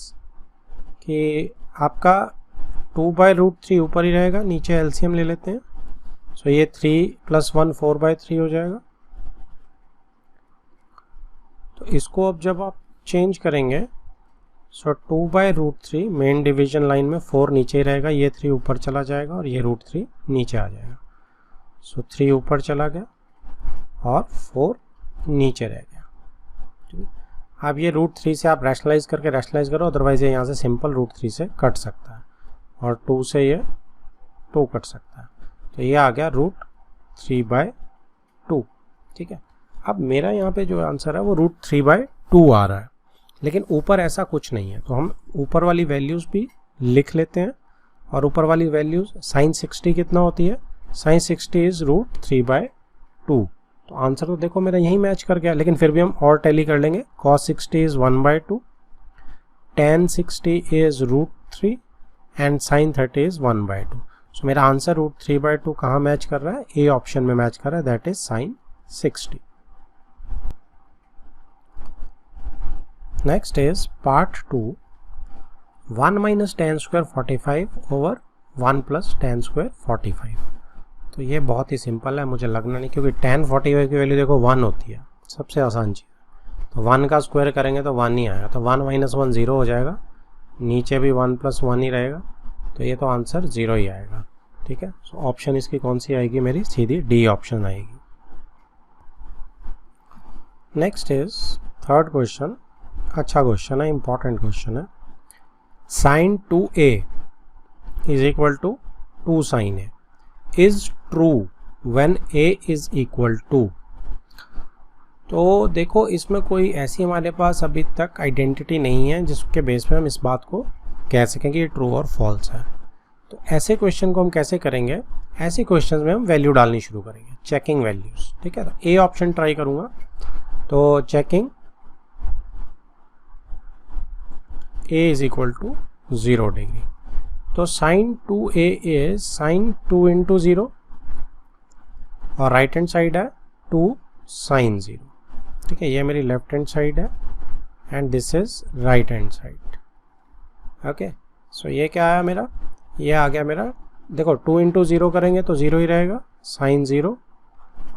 कि आपका 2 by root 3 ऊपर ही रहेगा, नीचे एलसीएम ले लेते हैं. सो ये 3 plus 1 4 by 3 हो जाएगा. तो इसको अब जब आप चेंज करेंगे, सो 2 by root 3 main division line में 4 नीचे ही रहेगा, ये 3 ऊपर चला जाएगा और ये root 3 नीचे आ जाएगा. सो 3 ऊपर चला गया और 4 नीचे रह गया. ठीक है. अब ये रूट 3 से आप रैशनलाइज करके रैशनलाइज करो, अदरवाइज ये यहाँ से सिंपल रूट 3 से कट सकता है और 2 से ये 2 कट सकता है. तो ये आ गया रूट 3 by 2. ठीक है. अब मेरा यहाँ पे जो आंसर है वो रूट 3 by 2 आ रहा है, लेकिन ऊपर ऐसा कुछ नहीं है, तो हम ऊपर वाली वैल्यूज़ भी लिख लेते हैं. और ऊपर वाली वैल्यूज़ साइन 60 कितना होती है, साइन 60 इज रूट 3 by 2. तो आंसर तो देखो मेरा यही मैच कर गया, लेकिन फिर भी हम और टैली कर लेंगे. cos 60 is 1 by 2, tan 60 is root 3 and sin 30 is 1 by 2. So मेरा आंसर रूट 3 by 2 कहाँ मैच कर रहा है, ए ऑप्शन में मैच कर रहा है, that is sin 60. Next is part 2. 1 minus tan square 45 over 1 plus tan square 45. तो ये बहुत ही सिंपल है, मुझे लगना नहीं, क्योंकि tan 45 की वैल्यू देखो 1 होती है, सबसे आसान चीज़. तो 1 का स्क्वायर करेंगे तो 1 ही आएगा, तो 1 minus 1 0 हो जाएगा, नीचे भी 1 plus 1 ही रहेगा, तो ये तो आंसर 0 ही आएगा. ठीक है. सो ऑप्शन इसकी कौन सी आएगी, मेरी सीधी डी ऑप्शन आएगी. नेक्स्ट इज थर्ड क्वेश्चन, अच्छा क्वेश्चन है, इंपॉर्टेंट क्वेश्चन है। Sine 2a is equal to 2 sine a is true when a is equal to. तो देखो इसमें कोई ऐसी हमारे पास अभी तक आइडेंटिटी नहीं है जिसके बेस पे हम इस बात को कह सकें कि ये ट्रू और फॉल्स है। तो ऐसे क्वेश्चन को हम कैसे करेंगे, ऐसे क्वेश्चंस में हम वैल्यू डालनी शुरू करेंगे, चेकिंग वैल्यूज। ठीक है, तो ए ऑप्शन ट्राई करूंगा, तो checking A is equal to 0 डिग्री। तो sine 2a is sine 2 into 0 और राइट हैंड साइड है 2 साइन 0। ठीक है, ये मेरी लेफ्ट हैंड साइड है and this is right hand side. Okay, so ये क्या आया मेरा, ये आ गया मेरा, देखो 2 इंटू 0 करेंगे तो 0 ही रहेगा, साइन 0,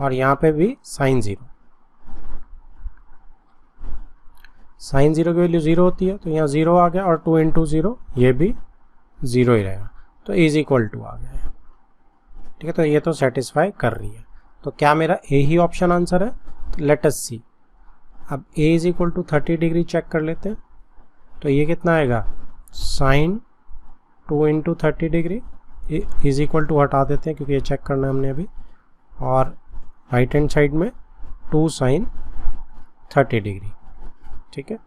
और यहाँ पे भी साइन 0। साइन 0 की वैल्यू 0 होती है, तो यहाँ 0 आ गया, और 2 इंटू 0 ये भी 0 ही रहेगा, तो इज इक्वल टू आ गया। ठीक है, तो ये तो सेटिस्फाई कर रही है। तो क्या मेरा ए ही ऑप्शन आंसर है? तो लेट अस सी। अब a is equal to 30 degree check कर लेते हैं, तो ये कितना आएगा, sine 2 into 30 degree is equal to हटा देते हैं क्योंकि ये चेक करना है हमने अभी, और राइट हैंड साइड में 2 साइन 30 डिग्री। ठीक है,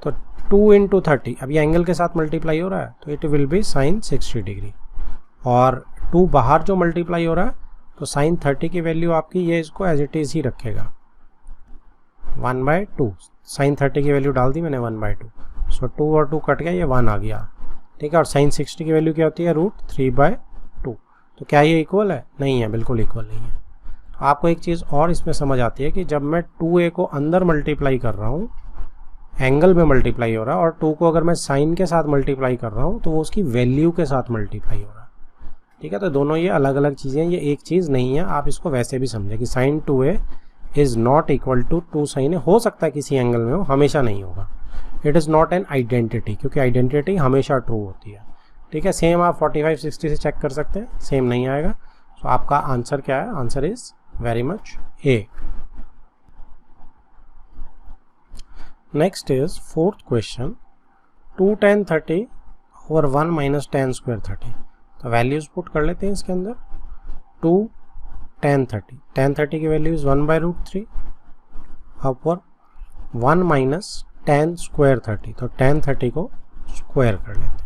तो 2 इंटू 30, अब ये एंगल के साथ मल्टीप्लाई हो रहा है तो it will be sine 60 degree, और 2 बाहर जो मल्टीप्लाई हो रहा है तो साइन 30 की वैल्यू आपकी, ये इसको एज इट इज़ ही रखेगा 1/2। साइन 30 की वैल्यू डाल दी मैंने 1/2, सो 2 और 2 कट गया, ये 1 आ गया। ठीक है, और साइन 60 की वैल्यू क्या होती है, √3/2। तो क्या ये इक्वल है? नहीं है, बिल्कुल इक्वल नहीं है। तो आपको एक चीज़ और इसमें समझ आती है कि जब मैं 2a को अंदर मल्टीप्लाई कर रहा हूँ, एंगल में मल्टीप्लाई हो रहा है, और 2 को अगर मैं साइन के साथ मल्टीप्लाई कर रहा हूँ तो वो उसकी वैल्यू के साथ मल्टीप्लाई हो रहा है। ठीक है, तो दोनों ये अलग अलग चीज़ें, ये एक चीज़ नहीं है। आप इसको वैसे भी समझें कि sine 2a is not equal to 2 sine a। हो सकता है किसी एंगल में हो, हमेशा नहीं होगा। It is not an identity, क्योंकि आइडेंटिटी हमेशा ट्रू होती है। ठीक है, सेम आप 45-60 से चेक कर सकते हैं, सेम नहीं आएगा। तो आपका आंसर क्या है? Answer is very much A. Next is fourth question, 2 tan 30 और 1 माइनस tan स्क्वायर 30। तो वैल्यूज पुट कर लेते हैं इसके अंदर। 2 tan 30, tan 30 की वैल्यू इज 1/√3 और 1 माइनस tan स्क्वायर 30, तो tan 30 को स्क्वायर कर लेते हैं।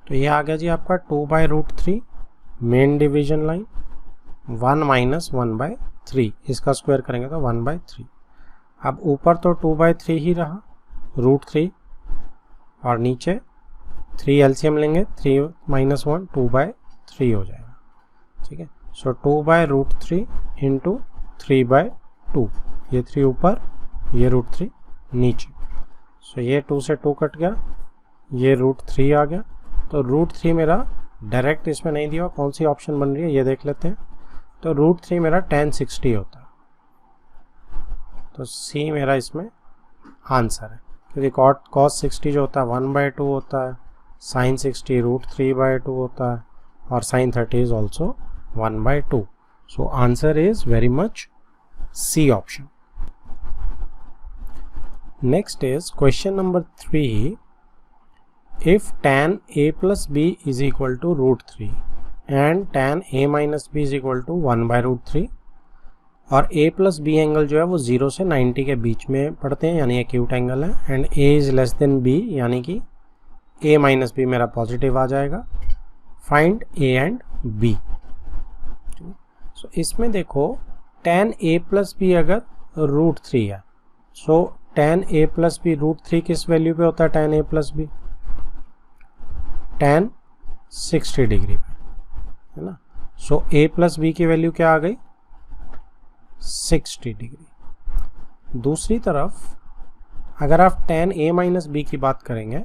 तो ये आ गया जी आपका 2/√3 मेन डिवीजन लाइन, 1 माइनस 1/3, इसका स्क्वायर करेंगे तो 1/3। अब ऊपर तो 2/3 ही रहा, √3, और नीचे 3 एलसीएम लेंगे, 3 माइनस 1 2/3 हो जाएगा। ठीक है, सो 2/√3 इंटू 3/2, ये 3 ऊपर, ये √3 नीचे। सो ये 2 से 2 कट गया, ये √3 आ गया। तो √3 मेरा डायरेक्ट इसमें नहीं दिया, कौन सी ऑप्शन बन रही है ये देख लेते हैं। तो √3 मेरा tan 60 होता है, तो सी मेरा इसमें आंसर है, क्योंकि cos 60 जो होता है 1/2 होता है, sin 60 √3/2 होता है, और sin 30 is also 1/2। So answer is very much C option. Next is question number 3, if tan a plus b is equal to √3 and tan a minus b is equal to 1/√3, और a plus b angle जो है वो 0 से 90 के बीच में पड़ते हैं, यानी एक्यूट एंगल है, and a is less than b, यानी कि a माइनस b मेरा पॉजिटिव आ जाएगा। Find a and b। सो इसमें देखो tan a प्लस b अगर √3 है, सो tan a प्लस b √3 किस वैल्यू पे होता है? tan a plus b tan 60 degree पे, है ना। सो a प्लस b की वैल्यू क्या आ गई? 60 डिग्री। दूसरी तरफ अगर आप tan a माइनस b की बात करेंगे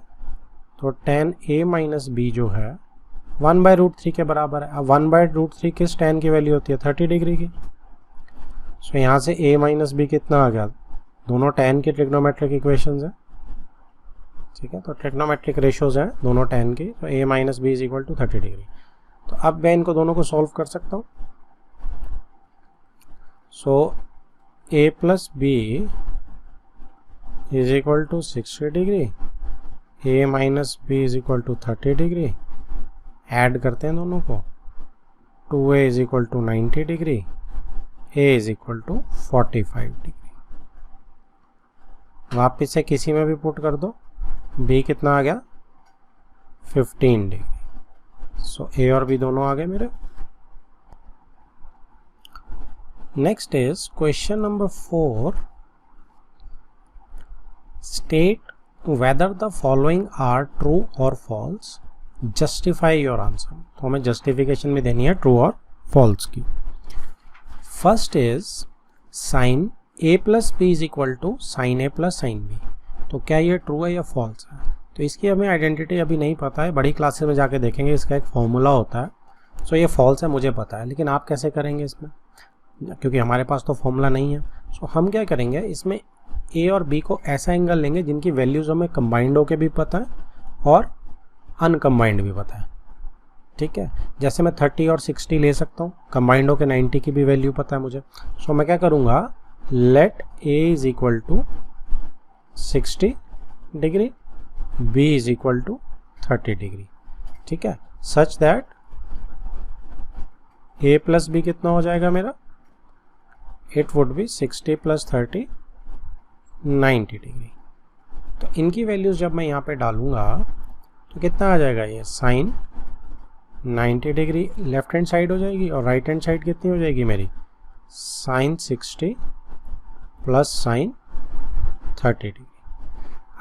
तो tan a माइनस b जो है 1/√3 के बराबर है। अब 1/√3 किस tan की वैल्यू होती है? 30 डिग्री की। सो यहाँ से a माइनस b कितना आ गया? दोनों tan के ट्रिग्नोमेट्रिक इक्वेशंस हैं, ठीक है, तो ट्रिग्नोमेट्रिक रेशियोज हैं दोनों tan की, तो a minus b is equal to 30 degree. तो अब मैं इनको दोनों को सॉल्व कर सकता हूँ। So a plus b is equal to 60 degree, A minus B is equal to 30 degree, add करते हैं दोनों को, 2a is equal to 90 degree, a is equal to 45 degree. वापिस से किसी में भी पुट कर दो, b कितना आ गया 15 डिग्री। सो a और b दोनों आ गए मेरे। Next is question number 4, state whether the following are true और फॉल्स, जस्टिफाई योर आंसर। तो हमें जस्टिफिकेशन में देनी है ट्रू और फॉल्स की। First is sine A plus B is equal to sine A plus sine B. तो क्या ये ट्रू है या फॉल्स है? तो इसकी हमें आइडेंटिटी अभी नहीं पता है, बड़ी क्लासेस में जाके देखेंगे, इसका एक फॉर्मूला होता है। सो ये फॉल्स है मुझे पता है, लेकिन आप कैसे करेंगे इसमें, क्योंकि हमारे पास तो फॉर्मूला नहीं है। सो हम क्या करेंगे, इसमें ए और बी को ऐसा एंगल लेंगे जिनकी वैल्यूज हमें कंबाइंड होके भी पता है और अनकम्बाइंड भी पता है। ठीक है, जैसे मैं 30 और 60 ले सकता हूँ, कंबाइंड होके 90 की भी वैल्यू पता है मुझे। सो मैं क्या करूँगा, let A is equal to 60 degree, B is equal to 30 degree. ठीक है, such that A plus B कितना हो जाएगा मेरा, it would be 60 plus 30 90 degree. तो इनकी वैल्यूज जब मैं यहाँ पे डालूंगा तो कितना आ जाएगा, ये sine 90 degree left hand side हो जाएगी और राइट हैंड साइड कितनी हो जाएगी मेरी, साइन 60 प्लस साइन 30 डिग्री।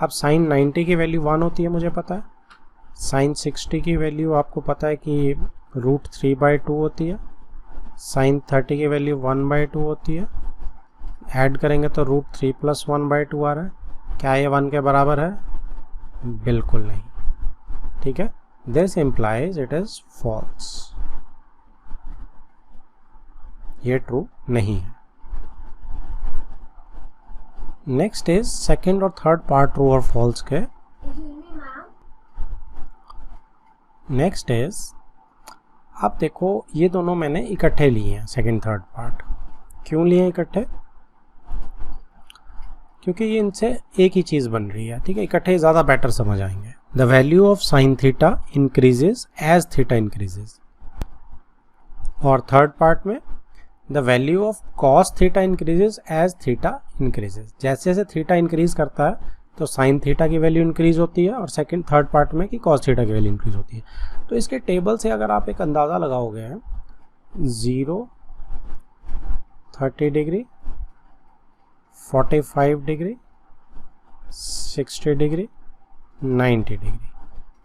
अब साइन 90 की वैल्यू 1 होती है मुझे पता है, साइन 60 की वैल्यू आपको पता है कि √3/2 होती है, साइन 30 की वैल्यू 1/2 होती है, ऐड करेंगे तो √3 + 1/2 आ रहा है। क्या ये 1 के बराबर है? बिल्कुल नहीं। ठीक है, this implies it is false, ये ट्रू नहीं है। नेक्स्ट इज सेकेंड और थर्ड पार्ट ट्रू और फॉल्स के। नेक्स्ट इज, आप देखो ये दोनों मैंने इकट्ठे लिए हैं, सेकेंड थर्ड पार्ट। क्यों लिए इकट्ठे? क्योंकि ये इनसे एक ही चीज़ बन रही है। ठीक है, इकट्ठे ज़्यादा बेटर समझ आएंगे। The value of sine theta increases as theta increases, और थर्ड पार्ट में the value of cos theta increases as theta increases. जैसे जैसे थीटा इंक्रीज करता है तो साइन थीटा की वैल्यू इंक्रीज होती है, और सेकंड थर्ड पार्ट में कि कॉस थीटा की वैल्यू इंक्रीज होती है। तो इसके टेबल से अगर आप एक अंदाज़ा लगाओगे, 0 30 डिग्री 45 डिग्री 60 डिग्री 90 डिग्री।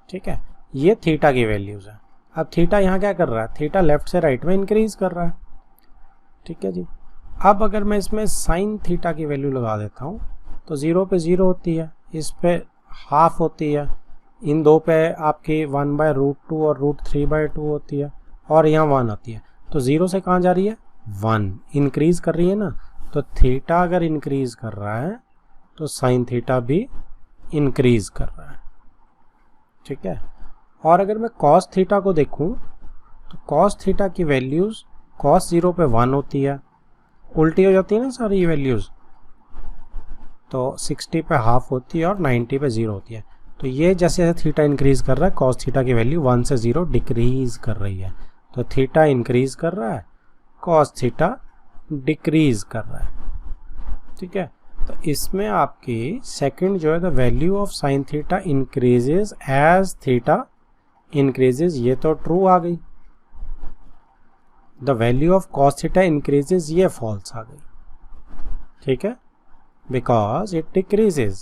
ठीक है, ये थीटा की वैल्यूज़ है। अब थीटा यहाँ क्या कर रहा है, थीटा लेफ्ट से राइट में इंक्रीज कर रहा है। ठीक है जी, अब अगर मैं इसमें साइन थीटा की वैल्यू लगा देता हूँ तो 0 पे 0 होती है, इस पे हाफ होती है, इन दो पे आपकी 1/√2 और √3/2 होती है, और यहाँ 1 होती है। तो 0 से कहाँ जा रही है, 1 इंक्रीज कर रही है ना। तो थीटा अगर इंक्रीज कर रहा है तो साइन थीटा भी इंक्रीज कर रहा है। ठीक है, और अगर मैं कॉस थीटा को देखूं तो कॉस थीटा की वैल्यूज़ कॉस 0 पे 1 होती है, उल्टी हो जाती है ना सारी ये वैल्यूज़, तो 60 पे हाफ होती है और 90 पे 0 होती है। तो ये जैसे जैसे थीटा इंक्रीज कर रहा है, कॉस थीटा की वैल्यू 1 से 0 डिक्रीज कर रही है। तो थीटा इंक्रीज कर रहा है, कॉस थीटा डिक्रीज कर रहा है। ठीक है, तो इसमें आपकी सेकंड जो है, the value of sine theta increases as theta increases, ये तो ट्रू आ गई। The value of cos theta increases, ये फॉल्स आ गई। ठीक है, because it decreases,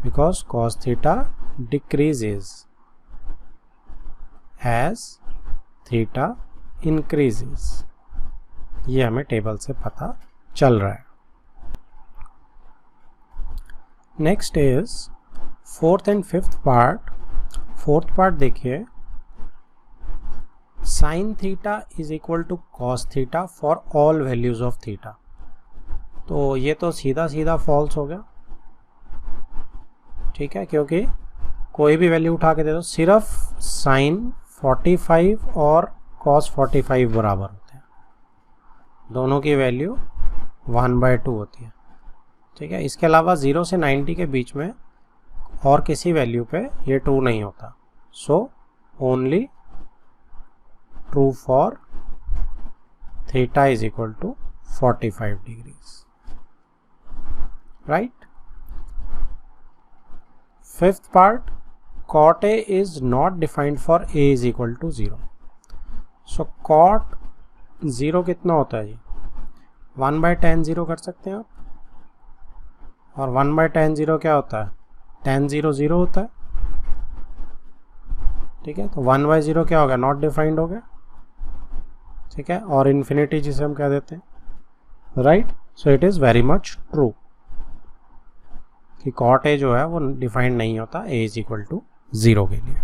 because cos theta decreases as theta increases, ये हमें टेबल से पता चल रहा है। Next is fourth and fifth part. Fourth part देखिए, sine theta is equal to cos theta for all values of theta. तो ये तो सीधा सीधा फॉल्स हो गया। ठीक है, क्योंकि कोई भी वैल्यू उठा के दे दो, सिर्फ साइन 45 और कॉस 45 बराबर होते हैं, दोनों की वैल्यू 1/2 होती है। ठीक है। इसके अलावा 0 से 90 के बीच में और किसी वैल्यू पे ये ट्रू नहीं होता। So only true for theta is equal to 45 degrees, right. Fifth part, cot A is not defined for A is equal to 0. So cot 0 कितना होता है जी? 1/tan 0 कर सकते हैं आप, और 1/tan 0 क्या होता है? tan 0 0 होता है, ठीक है। तो 1/0 क्या हो गया? नॉट डिफाइंड हो गया, ठीक है। और इन्फिनिटी जिसे हम कह देते हैं, right. So it is very much true कि cot A जो है वो डिफाइंड नहीं होता A इज इक्वल टू 0 के लिए।